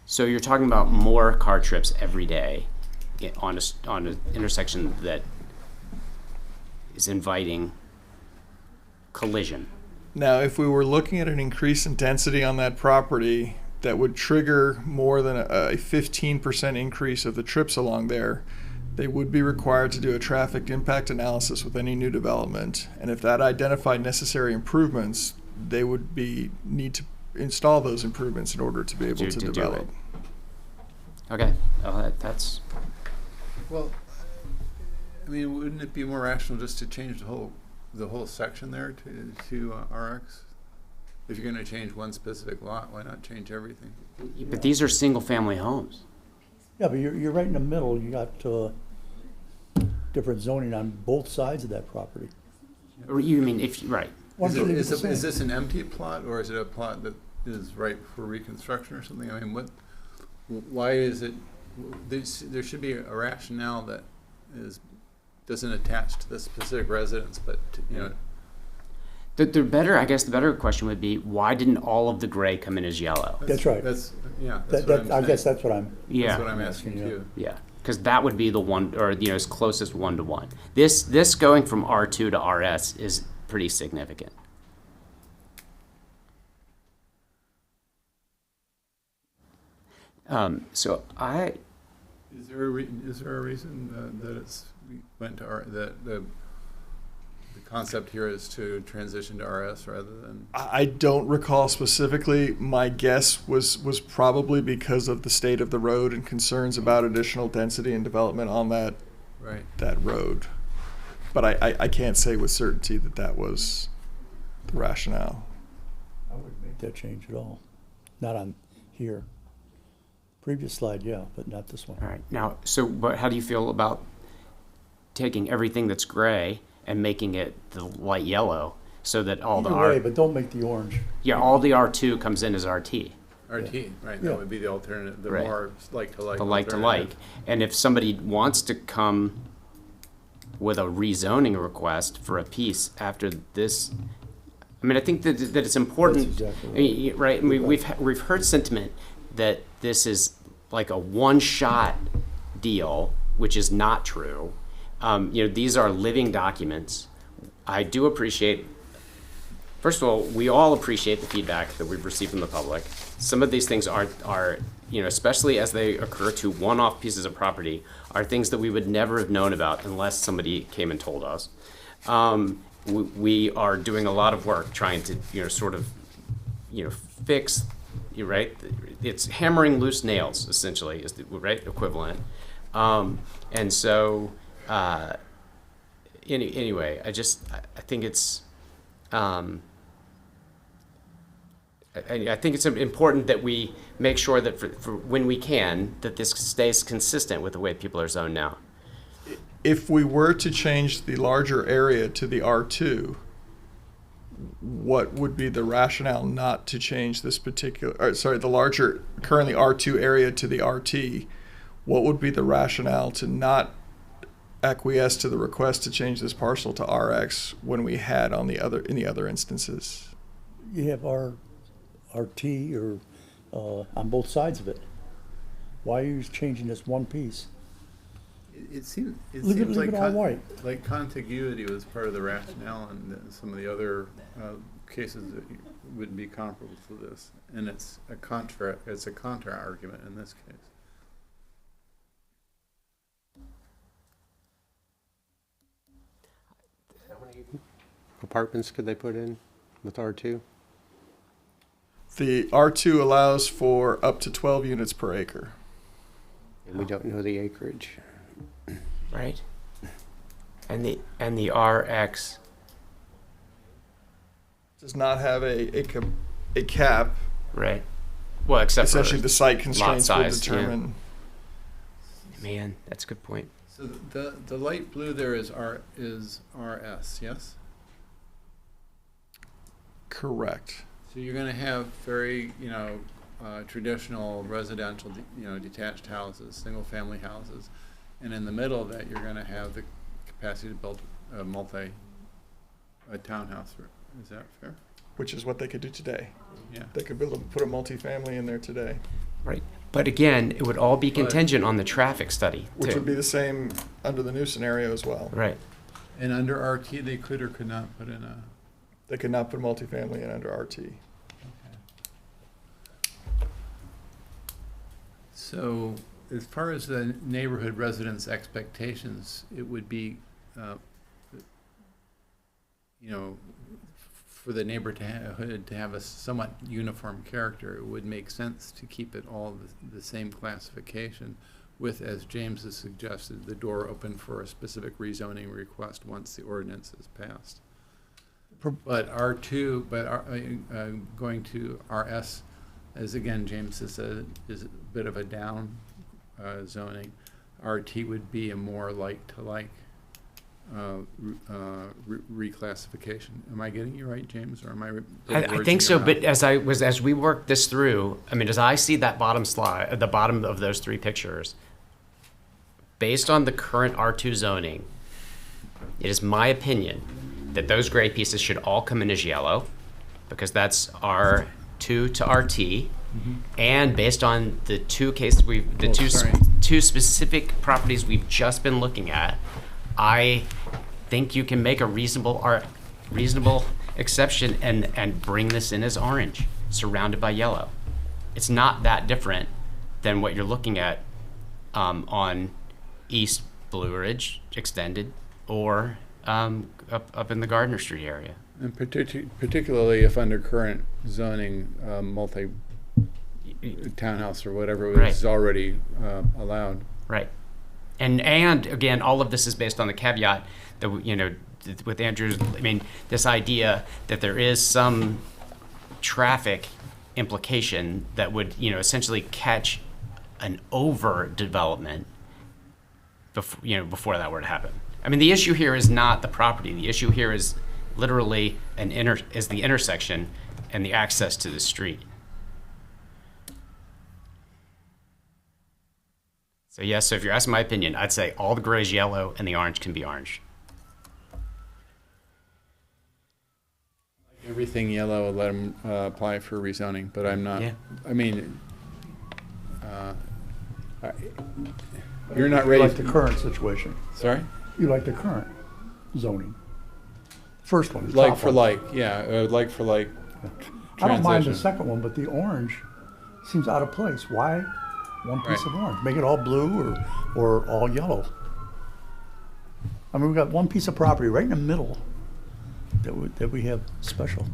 So you're talking about more car trips every day on an intersection that is inviting collision. Now, if we were looking at an increase in density on that property that would trigger more than a 15% increase of the trips along there, they would be required to do a traffic impact analysis with any new development. And if that identified necessary improvements, they would need to install those improvements in order to be able to do develop. it. Okay, that's Well, I mean, wouldn't it be more rational just to change the whole section there to RX? If you're going to change one specific lot, why not change everything? But these are single-family homes. Yeah, but you're right in the middle. You got different zoning on both sides of that property. Or you mean right? Why don't you leave it the Is same? this an empty plot, or is it a plot that is ripe for reconstruction or something? I mean, why is it, there should be a rationale that doesn't attach to the specific residence, but to, you know. I guess the better question would be, why didn't all of the gray come in as yellow? That's right. That's what I'm I guess saying. that's what I'm. Yeah. That's what I'm asking too. Yeah, because that would be the one, or as closest one-to-one. This going from R2 to RS is pretty significant. So Is there a reason that it's went to that the concept here is to transition to RS rather than? I don't recall specifically. My guess was probably because of the state of the road and concerns about additional density and development on that road. But I can't say with certainty that was the rationale. I wouldn't make that change at all. Not on here. Previous slide, yeah, but not this one. All right. Now, but how do you feel about taking everything that's gray and making it the light yellow so that all the Either way, but don't make the orange. Yeah, all the R2 comes in as RT. RT, right? Yeah. That would be the alternative. The Right. more like to like. The like to alternative. like. And if somebody wants to come with a rezoning request for a piece after this, I mean, I think that it's important, That's exactly right. I mean, right? And we've heard sentiment that this is like a one-shot deal, which is not true. These are living documents. I do appreciate, first of all, we all appreciate the feedback that we've received from the public. Some of these things are especially as they occur to one-off pieces of property, are things that we would never have known about unless somebody came and told us. We are doing a lot of work trying to, fix, right? It's hammering loose nails, essentially, is the right equivalent. And so, anyway, I think it's, I think it's important that we make sure that for when we can, that this stays consistent with the way people are zoned now. If we were to change the larger area to the R2, what would be the rationale not to change this the larger currently R2 area to the RT? What would be the rationale to not acquiesce to the request to change this parcel to RX when we had in the other instances? You have RT or on both sides of it. Why are you changing this one piece? It seems Leave like it all white. like contiguity was part of the rationale in some of the other cases that would be comparable to this, and it's a contra argument in this case. How many apartments could they put in with R2? The R2 allows for up to 12 units per acre. And we don't know the acreage. Right? And the RX Does not have a cap. right? Well, except Essentially, for the site lot constraints will size, determine. Man, that's a good point. So the light blue there is RS, yes? Correct. So you're going to have very, traditional residential, detached houses, single-family houses, and in the middle of that, you're going to have the capacity to build a townhouse. Is that fair? Which is what they could do today. Yeah. They could put a multifamily in there today, Right. But again, it would all be contingent on the traffic study, which too. would be the same under the new scenario as well. Right. And under RT, they could or could not put in a. They could not put multifamily in under RT. So, as far as the neighborhood residents' expectations, it would be, for the neighborhood to have a somewhat uniform character, it would make sense to keep it all the same classification, with, as James has suggested, the door open for a specific rezoning request once the ordinance is passed. But R2, going to RS, as again, James has said, is a bit of a down zoning. RT would be a more like-to-like reclassification. Am I getting you right, James, or am I? I think so, but as we work this through, I mean, as I see that bottom slide, at the bottom of those three pictures, based on the current R2 zoning, it is my opinion that those gray pieces should all come in as yellow, because that's R2 to RT, and based on the two cases two specific properties we've just been looking at, I think you can make a reasonable exception and bring this in as orange, surrounded by yellow. It's not that different than what you're looking at on East Blue Ridge Extended or up in the Gardner Street area. And particularly if under current zoning, townhouse or whatever was already allowed. Right. And again, all of this is based on the caveat that, you know, with Andrew's, I mean, this idea that there is some traffic implication that would, you know, essentially catch an overdevelopment before that were to happen. I mean, the issue here is not the property. The issue here is literally the intersection and the access to the street. So yes, so if you're asking my opinion, I'd say all the gray is yellow and the orange can be orange. Everything yellow, let them apply for rezoning, but I'm not, I mean, you're not ready. You like the current situation. Sorry? You like the current zoning. First one. the Like top for one. like, yeah, like for like. I don't mind the transition. second one, but the orange seems out of place. Why one piece of orange? Make it all blue or all yellow. I mean, we've got one piece of property right in the middle that we have special.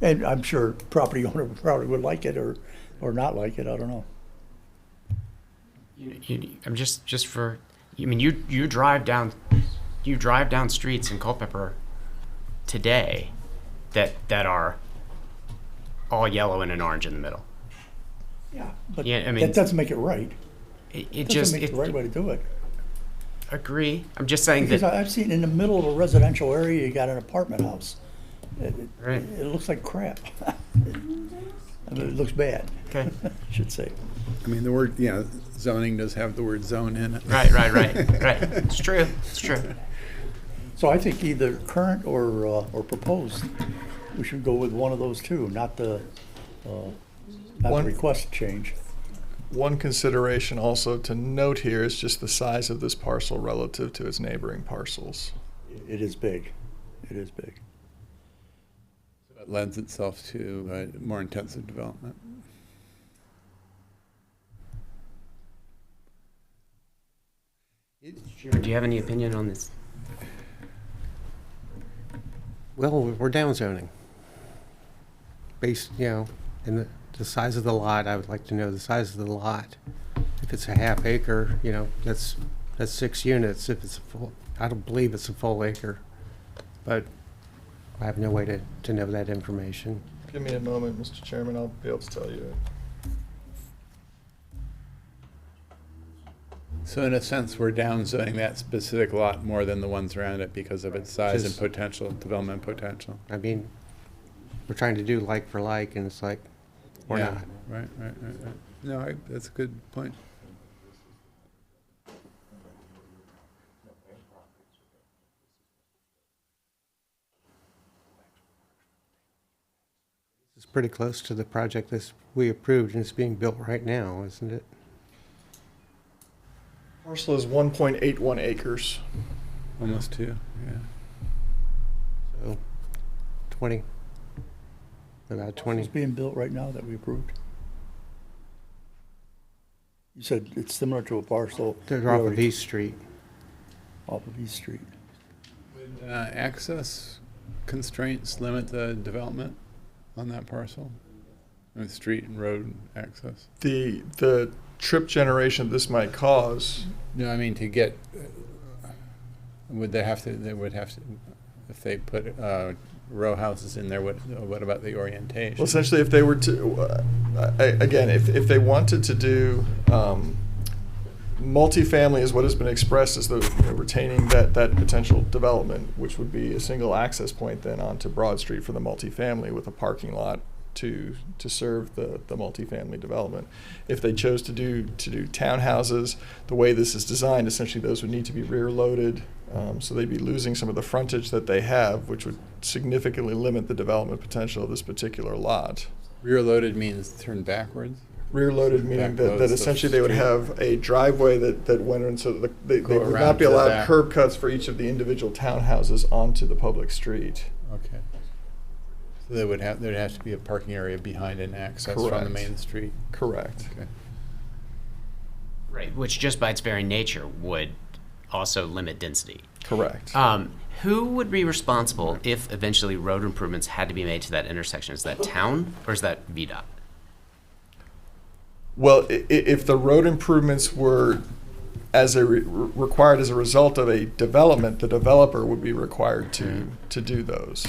And I'm sure property owner probably would like it or not like it. I don't know. I'm just for, I mean, you drive down streets in Culpeper today that are all yellow and an orange in the middle. Yeah, but Yeah, I mean, that doesn't make it right. It doesn't just make the right way to do it. Agree. I'm just saying Because that I've seen in the middle of a residential area, you got an apartment house. Right. It looks like crap. I mean, it looks bad. Okay. I should say. I mean, the word, zoning does have the word zone in it. Right. It's true. So I think either current or proposed, we should go with one of those two, not the request change. One consideration also to note here is just the size of this parcel relative to its neighboring parcels. It is big. It is big. It lends itself to more intensive development. Do you have any opinion on this? Well, we're down zoning. Based, in the size of the lot, I would like to know the size of the lot. If it's a half acre, that's 6 units. If it's a full, I don't believe it's a full acre, but I have no way to know that information. Give me a moment, Mr. Chairman, I'll be able to tell you. So in a sense, we're downzoning that specific lot more than the ones around it because of its size and potential, development potential. I mean, we're trying to do like for like, and it's like, we're not. Right. No, that's a good point. It's pretty close to the project that we approved, and it's being built right now, isn't it? Parcel is 1.81 acres. Almost 2, yeah. So, about 20. It's being built right now that we approved. You said it's similar to a parcel. They're off of East Street. Off of East Street. Would access constraints limit the development on that parcel? I mean, street and road access? The trip generation this might cause. No, I mean, to get, would they have to, if they put row houses in there, what about the orientation? Well, essentially, if they were to, again, if they wanted to do multifamily, is what has been expressed as the retaining that potential development, which would be a single access point then onto Broad Street for the multifamily with a parking lot to serve the multifamily development. If they chose to do townhouses, the way this is designed, essentially those would need to be rear loaded, so they'd be losing some of the frontage that they have, which would significantly limit the development potential of this particular lot. Rear loaded means turn backwards? Rear loaded meaning that essentially they would have a driveway that went in, so they would not be allowed curb cuts for each of the individual townhouses onto the public street. Okay. So there'd have to be a parking area behind an access from the main street. Correct. Okay. Right, which just by its very nature would also limit density. Correct. Who would be responsible if eventually road improvements had to be made to that intersection? Is that town or is that VDOT? Well, if the road improvements were required as a result of a development, the developer would be required to do those.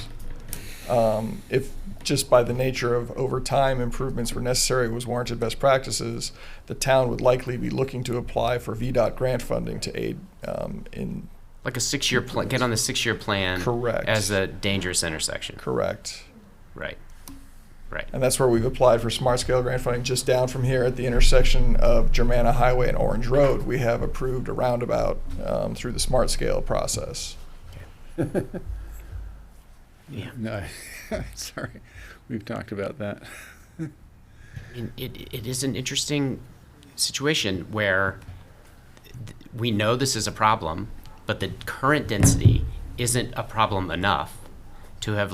If just by the nature of over time improvements were necessary, was warranted best practices, the town would likely be looking to apply for VDOT grant funding to aid in. Like a 6-year plan, get on the 6-year plan. Correct. As a dangerous intersection. Correct. Right. Right. And that's where we've applied for smart scale grant funding. Just down from here at the intersection of Germanna Highway and Orange Road, we have approved a roundabout through the smart scale process. Yeah. No, sorry, we've talked about that. It is an interesting situation where we know this is a problem, but the current density isn't a problem enough to have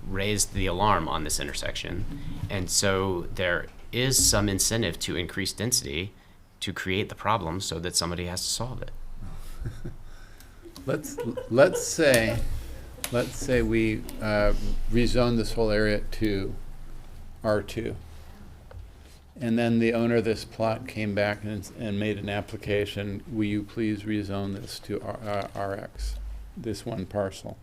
raised the alarm on this intersection. And so there is some incentive to increase density to create the problem so that somebody has to solve it. Let's say we rezone this whole area to R2. And then the owner of this plot came back and made an application, will you please rezone this to RX, this one parcel?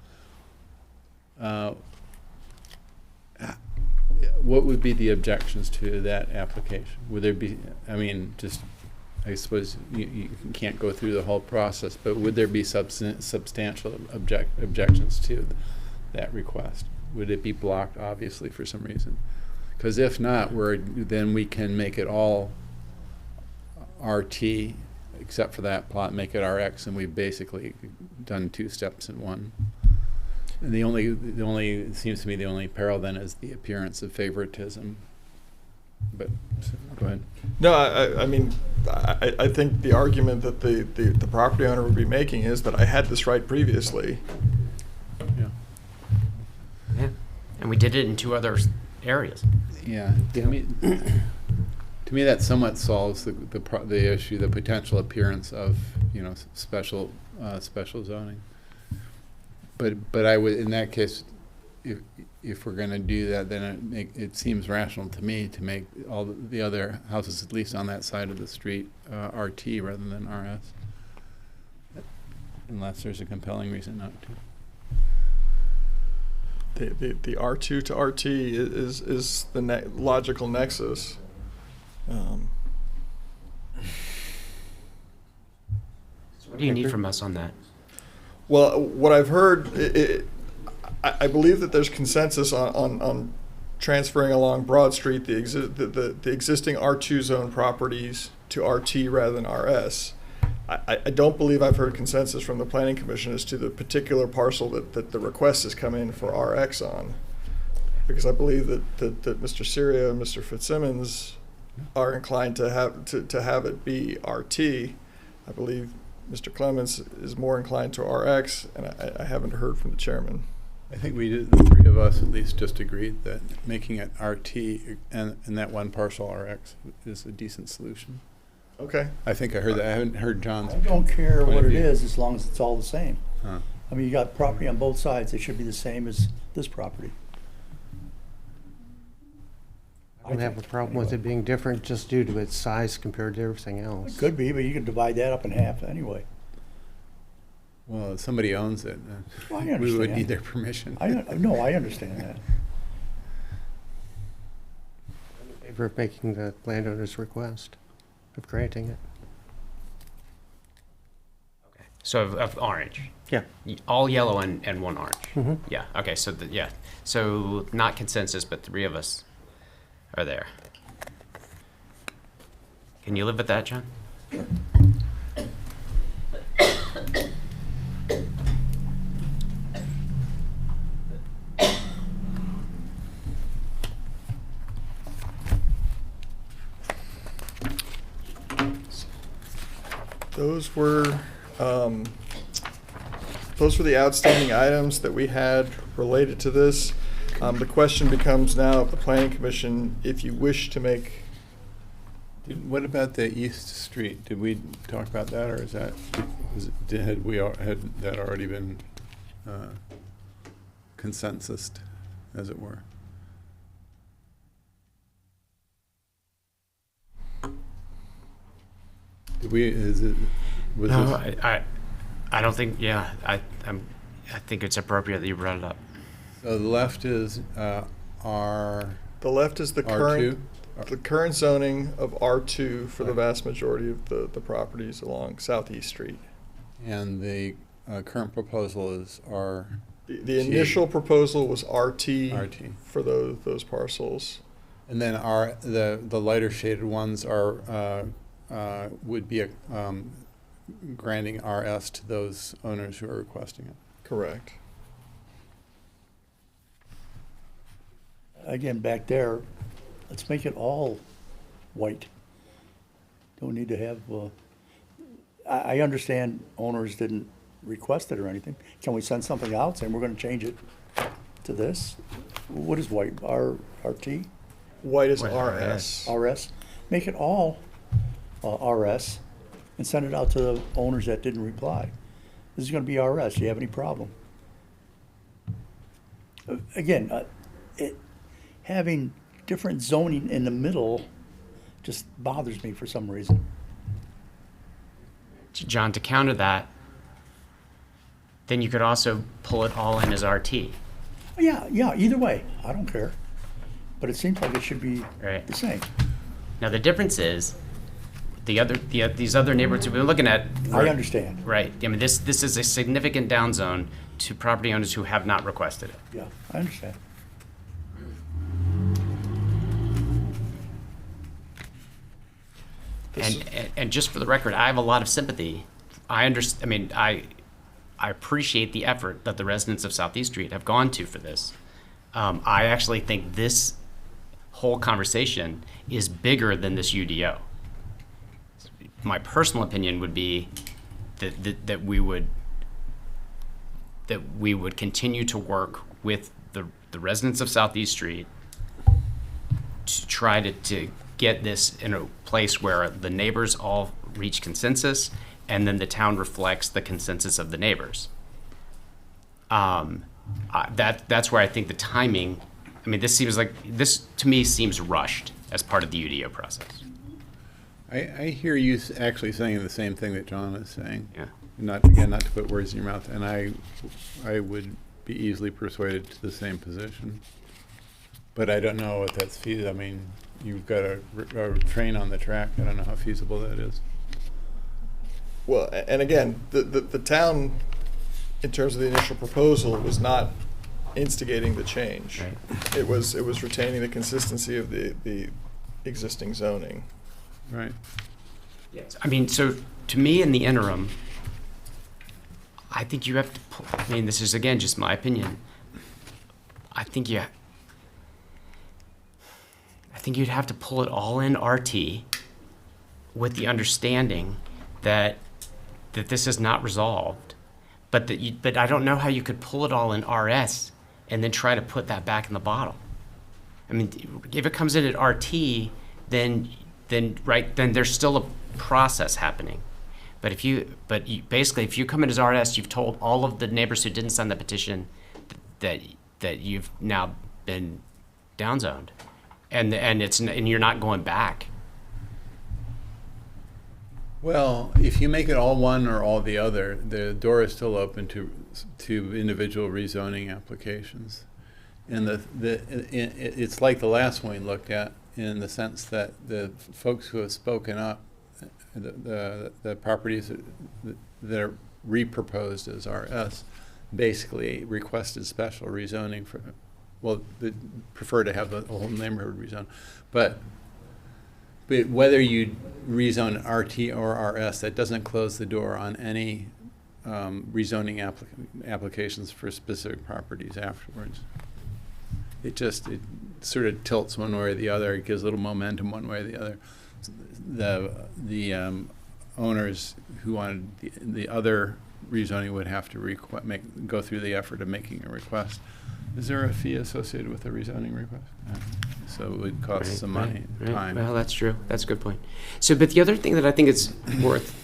What would be the objections to that application? Would there be, I suppose you can't go through the whole process, but would there be substantial objections to that request? Would it be blocked, obviously, for some reason? Because if not, then we can make it all RT, except for that plot, make it RX, and we've basically done 2 steps in one. And it seems to me the only peril then is the appearance of favoritism. But go ahead. No, I think the argument that the property owner would be making is that I had this right previously. Yeah, and we did it in 2 other areas. Yeah, to me that somewhat solves the issue, the potential appearance of special zoning. But I would, in that case, if we're going to do that, then it seems rational to me to make all the other houses, at least on that side of the street, RT rather than RS, unless there's a compelling reason not to. The R2 to RT is the logical nexus. What do you need from us on that? Well, what I've heard, I believe that there's consensus on transferring along Broad Street the existing R2 zone properties to RT rather than RS. I don't believe I've heard consensus from the Planning Commission as to the particular parcel that the request has come in for RX on, because I believe that Mr. Syria and Mr. Fitzsimmons are inclined to have it be RT. I believe Mr. Clements is more inclined to RX, and I haven't heard from the chairman. I think the 3 of us at least just agreed that making it RT and that one parcel RX is a decent solution. Okay. I think I heard that. I haven't heard John's. I don't care what it is as long as it's all the same. Huh. I mean, you got property on both sides. It should be the same as this property. I don't have a problem with it being different just due to its size compared to everything else. It could be, but you could divide that up in half anyway. Well, if somebody owns it, Well, I we would understand. need their permission. No, I understand that. In favor of making the landowner's request, of granting it. So of orange. Yeah. All yellow and one orange. Mhm. Yeah. Okay. So yeah. So not consensus, but 3 of us are there. Can you live with that, John? Those were the outstanding items that we had related to this. The question becomes now of the planning commission, if you wish to make. What about the East Street? Did we talk about that, or had that already been consensused, as it were? Did we? No, I don't think. Yeah, I think it's appropriate that you brought it up. So the left is R. The left is the R2? current zoning of R2 for the vast majority of the properties along Southeast Street. And the current proposal is R. The initial proposal was RT, RT. for those parcels. And then the lighter shaded ones are would be granting RS to those owners who are requesting it. Correct. Again, back there, let's make it all white. Don't need to have, I understand owners didn't request it or anything. Can we send something out saying we're gonna change it to this? What is white, RT? White is White RS. RS? Make it all RS and send it out to the owners that didn't reply. This is gonna be RS, do you have any problem? Again, having different zoning in the middle just bothers me for some reason. John, to counter that, then you could also pull it all in as RT. Yeah, either way, I don't care. But it seems like it should be Right. the same. Now the difference is, these other neighborhoods we've been looking at. I understand. Right. I mean, this is a significant down zone to property owners who have not requested it. Yeah, I understand. And just for the record, I have a lot of sympathy. I appreciate the effort that the residents of Southeast Street have gone to for this. I actually think this whole conversation is bigger than this UDO. My personal opinion would be that we would continue to work with the residents of Southeast Street to try to get this in a place where the neighbors all reach consensus, and then the town reflects the consensus of the neighbors. That's where I think the timing. I mean, this to me seems rushed as part of the UDO process. I hear you actually saying the same thing that John is saying. Yeah. Not to put words in your mouth, and I would be easily persuaded to the same position. But I don't know if that's feasible. I mean, you've got a train on the track. I don't know how feasible that is. Well, and again, the town, in terms of the initial proposal, was not instigating the change. Right. It was retaining the consistency of the existing zoning. Right. Yes. I mean, so to me, in the interim, I think you have to. I mean, this is again just my opinion. I think you'd have to pull it all in RT with the understanding that this is not resolved, but I don't know how you could pull it all in RS and then try to put that back in the bottle. I mean, if it comes in at RT, then there's still a process happening. But if you come in as RS, you've told all of the neighbors who didn't sign the petition that you've now been downzoned. and you're not going back. Well, if you make it all one or all the other, the door is still open to individual rezoning applications. And it's like the last one we looked at, in the sense that the folks who have spoken up, the properties that are reproposed as RS, basically requested special rezoning for, well, they prefer to have the whole neighborhood rezoned. But whether you rezone RT or RS, that doesn't close the door on any rezoning applications for specific properties afterwards. It sort of tilts one way or the other. It gives a little momentum one way or the other. The owners who wanted the other rezoning would have to go through the effort of making a request. Is there a fee associated with a rezoning request? So it would cost some money, time. Well, that's true. That's a good point. So, but the other thing that I think is worth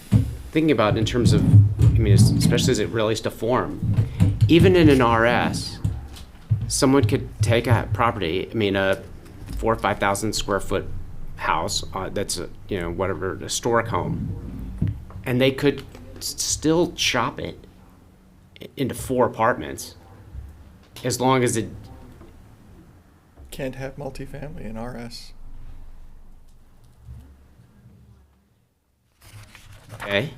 thinking about in terms of, I mean, especially as it relates to form, even in an RS, someone could take a property, I mean, a 4,000 or 5,000 square foot house that's whatever, a historic home, and they could still chop it into 4 apartments, as long as it Can't have multifamily in RS. Okay.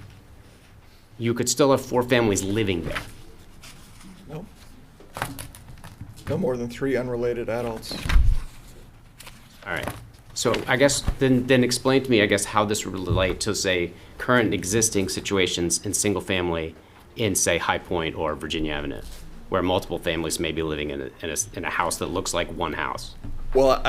You could still have 4 families living there. Nope. No more than 3 unrelated adults. All right. So I guess then explain to me, I guess, how this would relate to, say, current existing situations in single family in, say, High Point or Virginia Avenue, where multiple families may be living in a house that looks like one house. Well,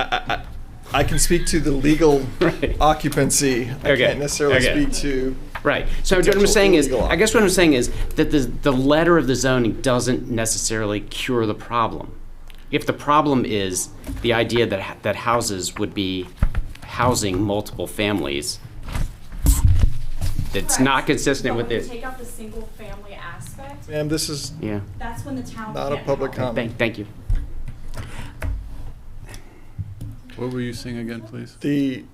I can speak to the legal Right. occupancy. I can't necessarily speak to. Right. So what I'm saying is, I guess what I'm saying is that the letter of the zoning doesn't necessarily cure the problem. If the problem is the idea that houses would be housing multiple families, it's not consistent with this. Take out the single family aspect. Ma'am, this is That's when the town not a can't public help. comment. Thank you. What were you saying again, please? The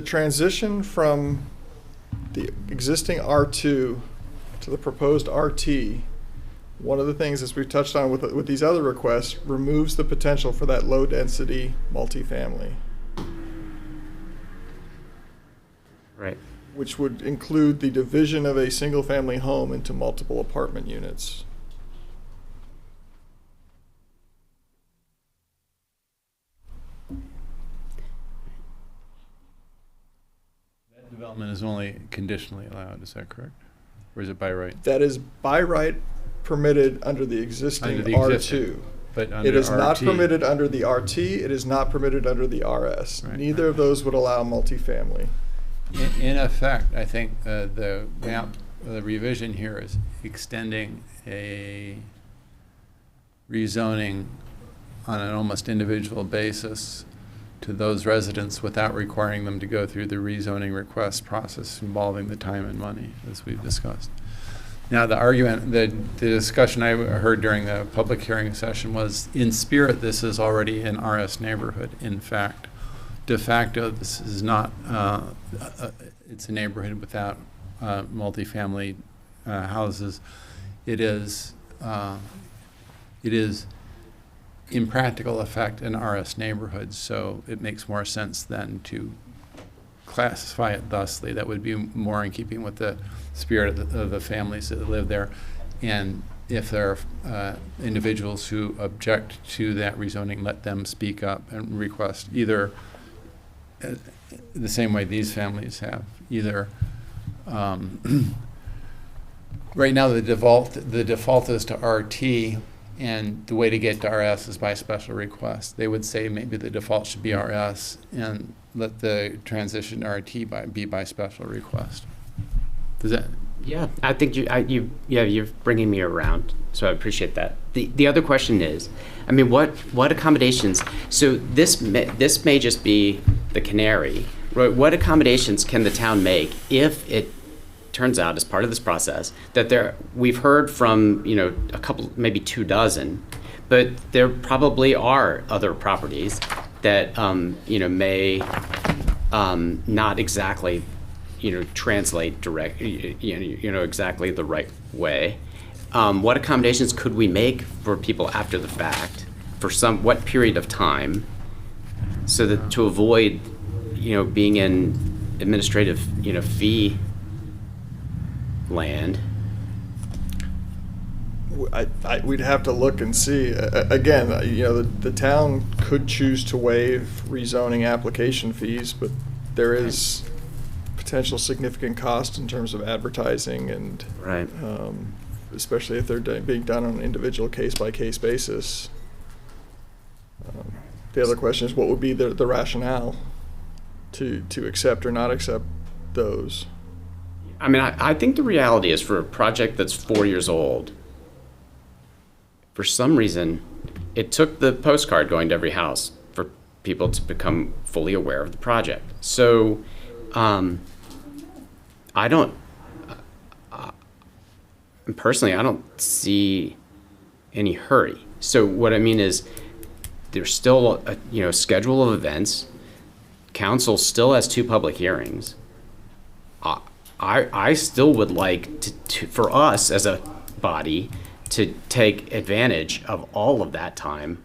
transition from the existing R2 to the proposed RT, one of the things, as we've touched on with these other requests, removes the potential for that low-density multifamily. Right. Which would include the division of a single-family home into multiple apartment units. That development is only conditionally allowed, is that correct? Or is it by right? That is by right permitted under the existing Under the R2. existing, but under It is not RT. permitted under the RT, it is not permitted under the RS. Right. Neither of those would allow multifamily. In effect, I think the revision here is extending a rezoning on an almost individual basis to those residents without requiring them to go through the rezoning request process involving the time and money, as we've discussed. Now, the argument, the discussion I heard during the public hearing session was, in spirit, this is already an RS neighborhood. In fact, de facto, this is not, it's a neighborhood without multifamily houses. It is in practical effect an RS neighborhood, so it makes more sense then to classify it thusly. That would be more in keeping with the spirit of the families that live there. And if there are individuals who object to that rezoning, let them speak up and request either the same way these families have, either right now the default is to RT, and the way to get to RS is by special request. They would say maybe the default should be RS and let the transition to RT be by special request. Does that? Yeah, I think you're bringing me around, so I appreciate that. The other question is, I mean, what accommodations? So this may just be the canary, right? What accommodations can the town make if it turns out, as part of this process, that we've heard from a couple, maybe 2 dozen, but there probably are other properties that, may not exactly, translate exactly the right way. What accommodations could we make for people after the fact, for what period of time, so that to avoid, being in administrative, fee land? We'd have to look and see. Again, the town could choose to waive rezoning application fees, but there is potential significant cost in terms of advertising and, Right. Especially if they're being done on an individual case-by-case basis. The other question is, what would be the rationale to accept or not accept those? I mean, I think the reality is, for a project that's 4 years old, for some reason, it took the postcard going to every house for people to become fully aware of the project. So, personally, I don't see any hurry. So what I mean is, there's still a schedule of events. Council still has 2 public hearings. I still would like to for us as a body to take advantage of all of that time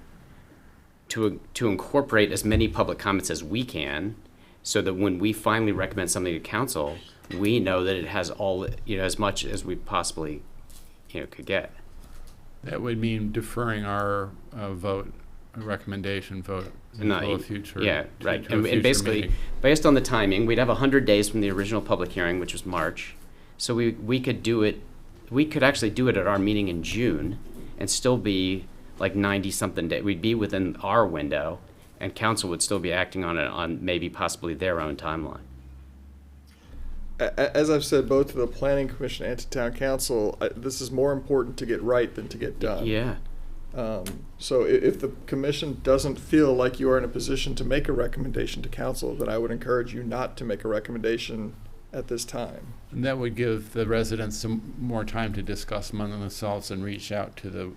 to incorporate as many public comments as we can, so that when we finally recommend something to council, we know that it has all, as much as we possibly, could get. That would mean deferring our vote, recommendation vote until a future. Yeah, right. to a And future basically, meeting. based on the timing, we'd have 100 days from the original public hearing, which was March. So we could do it, we could actually do it at our meeting in June and still be like 90-something days. We'd be within our window, and council would still be acting on it on maybe possibly their own timeline. As I've said, both to the planning commission and to town council, this is more important to get right than to get done. Yeah. So if the commission doesn't feel like you are in a position to make a recommendation to council, then I would encourage you not to make a recommendation at this time. And that would give the residents some more time to discuss among themselves and reach out to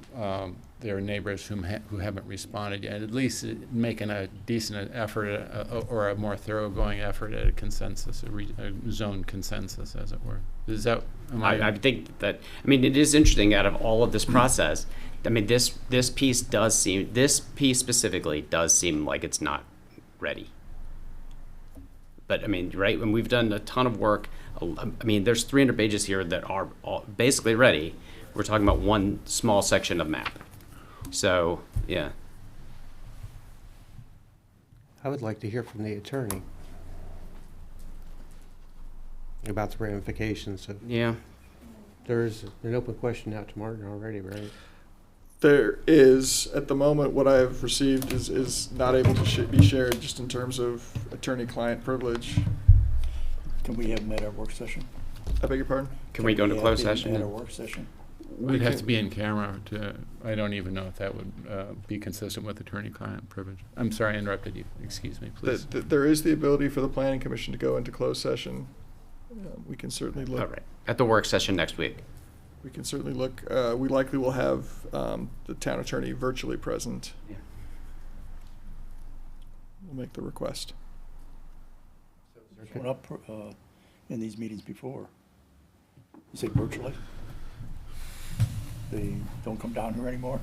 their neighbors who haven't responded yet. At least making a decent effort or a more thoroughgoing effort at a consensus, a zone consensus, as it were. Is that? I think that, it is interesting, out of all of this process, this piece specifically does seem like it's not ready. But right, when we've done a ton of work, there's 300 pages here that are all basically ready. We're talking about one small section of map. So, yeah. I would like to hear from the attorney about the ramifications of. Yeah. There's an open question out to Martin already, right? There is, at the moment, what I have received is not able to be shared, just in terms of attorney-client privilege. Can we have them at our work session? I beg your pardon? Can we go into closed session? At our work session? It has to be in camera. I don't even know if that would be consistent with attorney-client privilege. I'm sorry, I interrupted you. Excuse me, please. There is the ability for the planning commission to go into closed session. We can certainly look. All right. At the work session next week. We can certainly look. We likely will have the town attorney virtually present. Yeah. We'll make the request. Shown up in these meetings before. You say virtually? They don't come down here anymore?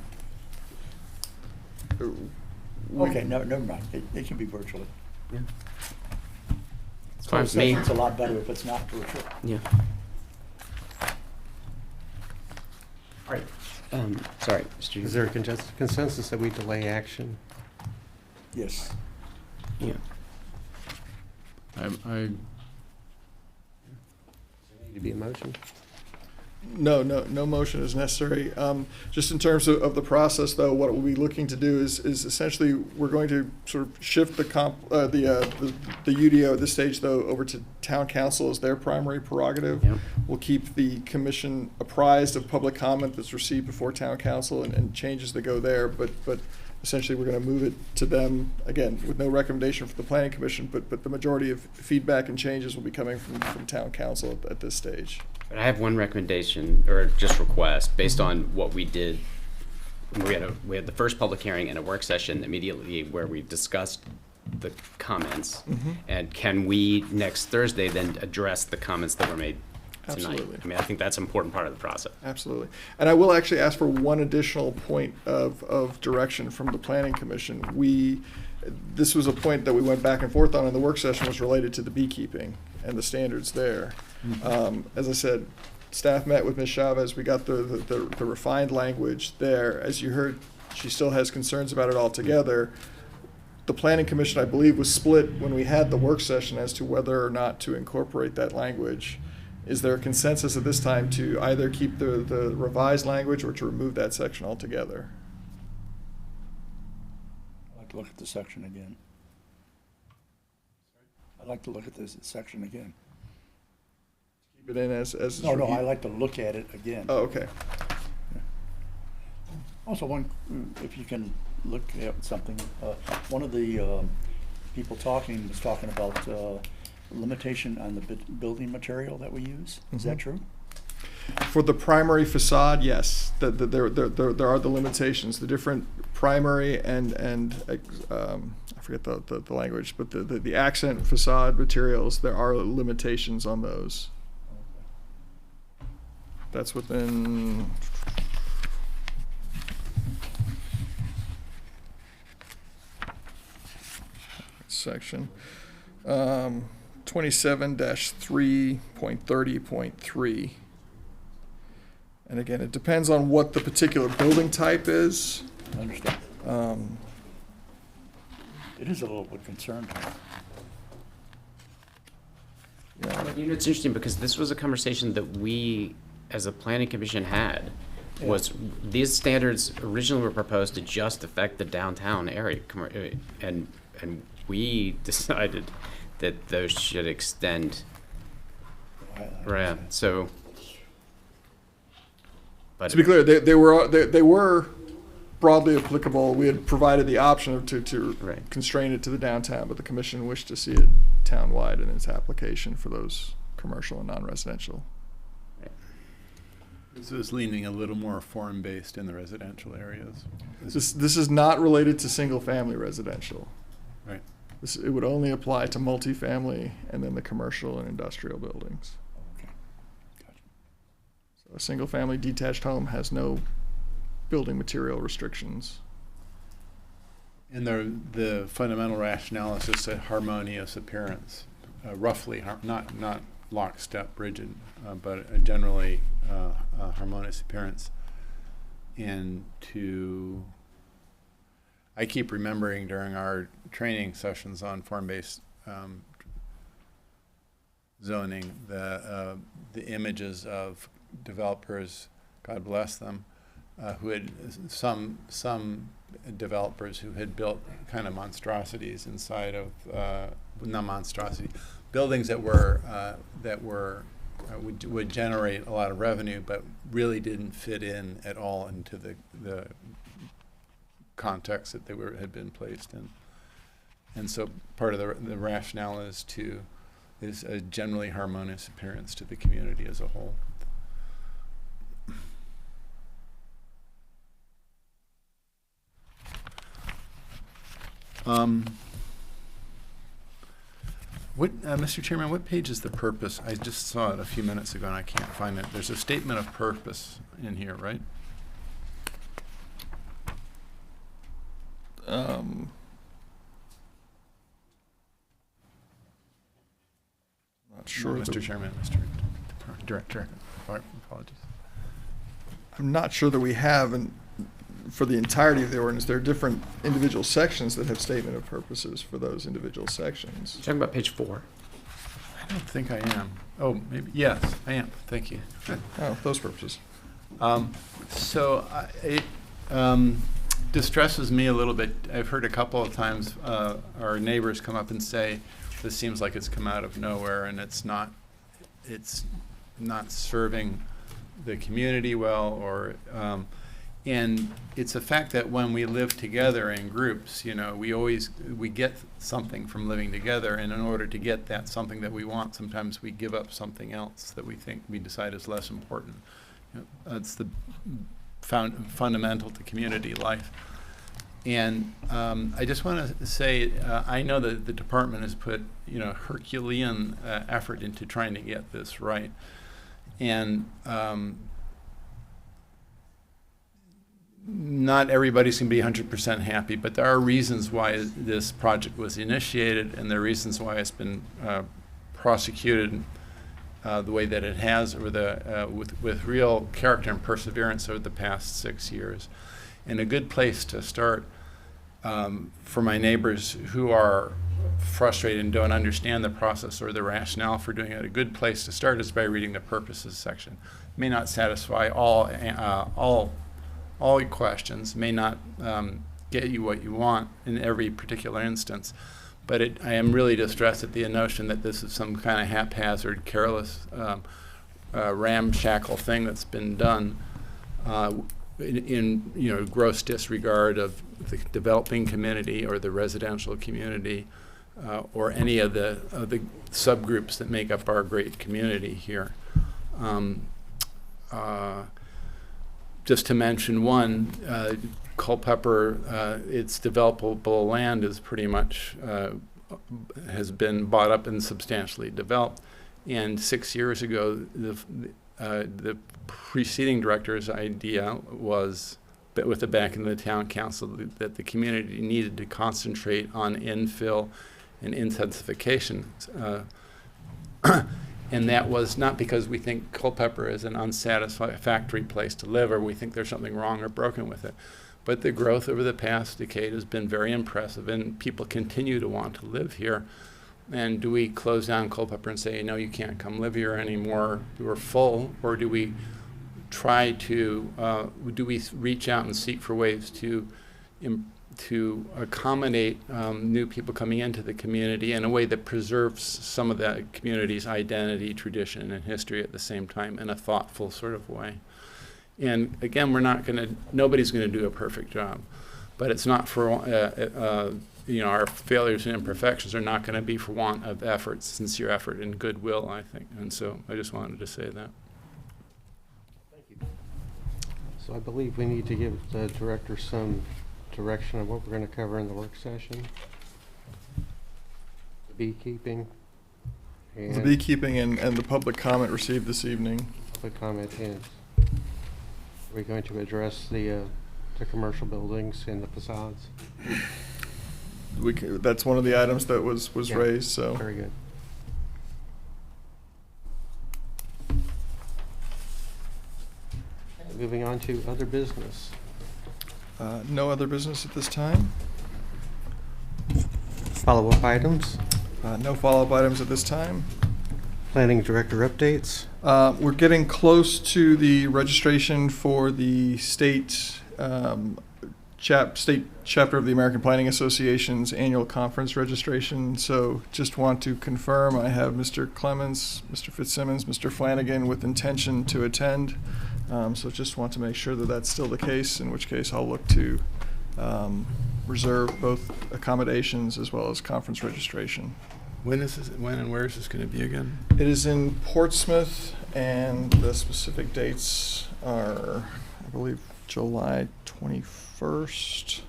Okay, never mind. It can be virtually. Yeah. It's fine with me. It's a lot better if it's not virtual. Yeah. All right. Sorry, Mr. Is there a consensus that we delay action? Yes. Yeah. I Need to be a motion? No motion is necessary. Just in terms of the process, though, what we'll be looking to do is essentially we're going to sort of shift the UDO at this stage, though, over to town council as their primary prerogative. Yep. We'll keep the commission apprised of public comment that's received before town council and changes that go there, but essentially we're going to move it to them, again, with no recommendation from the planning commission, but the majority of feedback and changes will be coming from town council at this stage. But I have one recommendation, or just request, based on what we did we had the first public hearing and a work session immediately where we discussed the comments. And can we next Thursday then address the comments that were made tonight? Absolutely. I mean, I think that's an important part of the process. Absolutely. And I will actually ask for one additional point of direction from the Planning Commission. This was a point that we went back and forth on in the work session, was related to the beekeeping and the standards there. As I said, staff met with Ms. Chavez. We got the refined language there. As you heard, she still has concerns about it altogether. The Planning Commission, I believe, was split when we had the work session as to whether or not to incorporate that language. Is there a consensus at this time to either keep the revised language or to remove that section altogether? I'd like to look at the section again. I'd like to look at this section again. Keep it in as No, I like to look at it again. Oh, okay. Also, if you can look at something, one of the people talking was talking about limitation on the building material that we use. Is that true? For the primary facade, yes, there are the limitations. The different primary and I forget the language, but the accent facade materials, there are limitations on those. That's within section 27-3.30.3. And again, it depends on what the particular building type is. I understand. It is a little bit concerning. Yeah. You know, it's interesting because this was a conversation that we, as a planning commission, had. Was these standards originally were proposed to just affect the downtown area, and we decided that those should extend. Right. So. But to be clear, they were broadly applicable. We had provided the option to right. constrain it to the downtown, but the commission wished to see it townwide in its application for those commercial and non-residential. This is leaning a little more form-based in the residential areas. This is not related to single-family residential. Right. It would only apply to multifamily and then the commercial and industrial buildings. Okay. Gotcha. So a single-family detached home has no building material restrictions. And the fundamental rationale is just a harmonious appearance, roughly, not lockstep, rigid, but a generally harmonious appearance. And I keep remembering during our training sessions on form-based zoning the images of developers, God bless them, who had some developers who had built kind of monstrosities inside of not monstrosity, buildings that would generate a lot of revenue, but really didn't fit in at all into the context that they had been placed in. And so part of the rationale is a generally harmonious appearance to the community as a whole. Mr. Chairman, what page is the purpose? I just saw it a few minutes ago and I can't find it. There's a statement of purpose in here, right? Not sure. Mr. Chairman, Mr. Director, apologies. I'm not sure that we have, and for the entirety of the ordinance, there are different individual sections that have statement of purposes for those individual sections. You're talking about page 4. I don't think I am. Oh, maybe, yes, I am. Thank you. Oh, those purposes. So it distresses me a little bit. I've heard a couple of times our neighbors come up and say, this seems like it's come out of nowhere and it's not serving the community well, or and it's a fact that when we live together in groups, you know, we get something from living together, and in order to get that something that we want, sometimes we give up something else that we decide is less important. You know, it's the fundamental to community life. And I just want to say, I know that the department has put, Herculean effort into trying to get this right. And not everybody's going to be 100% happy, but there are reasons why this project was initiated, and there are reasons why it's been prosecuted the way that it has over with real character and perseverance over the past 6 years. And a good place to start for my neighbors who are frustrated and don't understand the process or the rationale for doing it, a good place to start is by reading the purposes section. It may not satisfy all your questions, may not get you what you want in every particular instance, but I am really distressed at the notion that this is some kind of haphazard, careless, ramshackle thing that's been done in gross disregard of the developing community or the residential community or any of the subgroups that make up our great community here. Just to mention one, Culpeper, its developable land is pretty much has been bought up and substantially developed. And 6 years ago, the preceding director's idea was, but with the backing of the town council, that the community needed to concentrate on infill and intensification. And that was not because we think Culpeper is an unsatisfactory place to live or we think there's something wrong or broken with it. But the growth over the past decade has been very impressive, and people continue to want to live here. And do we close down Culpeper and say, no, you can't come live here anymore, you're full? Or do we try to, do we reach out and seek for ways to accommodate new people coming into the community in a way that preserves some of the community's identity, tradition, and history at the same time in a thoughtful sort of way? And again, nobody's going to do a perfect job, but it's not for, our failures and imperfections are not going to be for want of effort, sincere effort, and goodwill, I think. And so I just wanted to say that. Thank you. So I believe we need to give the director some direction on what we're going to cover in the work session. The beekeeping. And The beekeeping and the public comment received this evening. public comment is, are we going to address the commercial buildings and the facades? That's one of the items that was Yeah. raised, so. Very good. Moving on to other business. No other business at this time. Follow-up items. No follow-up items at this time. Planning director updates. We're getting close to the registration for the state chapter of the American Planning Association's annual conference registration. So just want to confirm I have Mr. Clemens, Mr. Fitzsimmons, Mr. Flanagan with intention to attend. So just want to make sure that that's still the case, in which case I'll look to reserve both accommodations as well as conference registration. When and where is this going to be again? It is in Portsmouth, and the specific dates are, I believe, July 21st.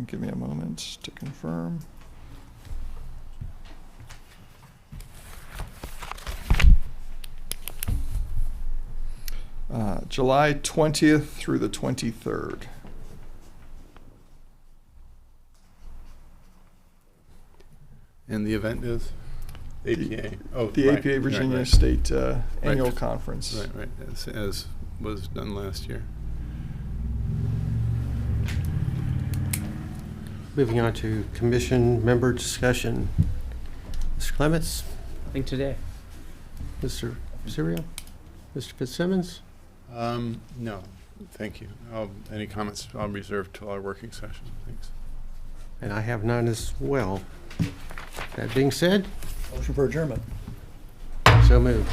Give me a moment to confirm. July 20th through the 23rd. And the event is? APA. Oh, The right, APA Virginia right. State Annual Conference. Right, as was done last year. Moving on to commission member discussion. Mr. Clements? Nothing today. Mr. Serio? Mr. Fitzsimmons? No, thank you. Any comments I'll reserve till our working session. Thanks. And I have none as well. That being said, Motion for adjournment. so moved.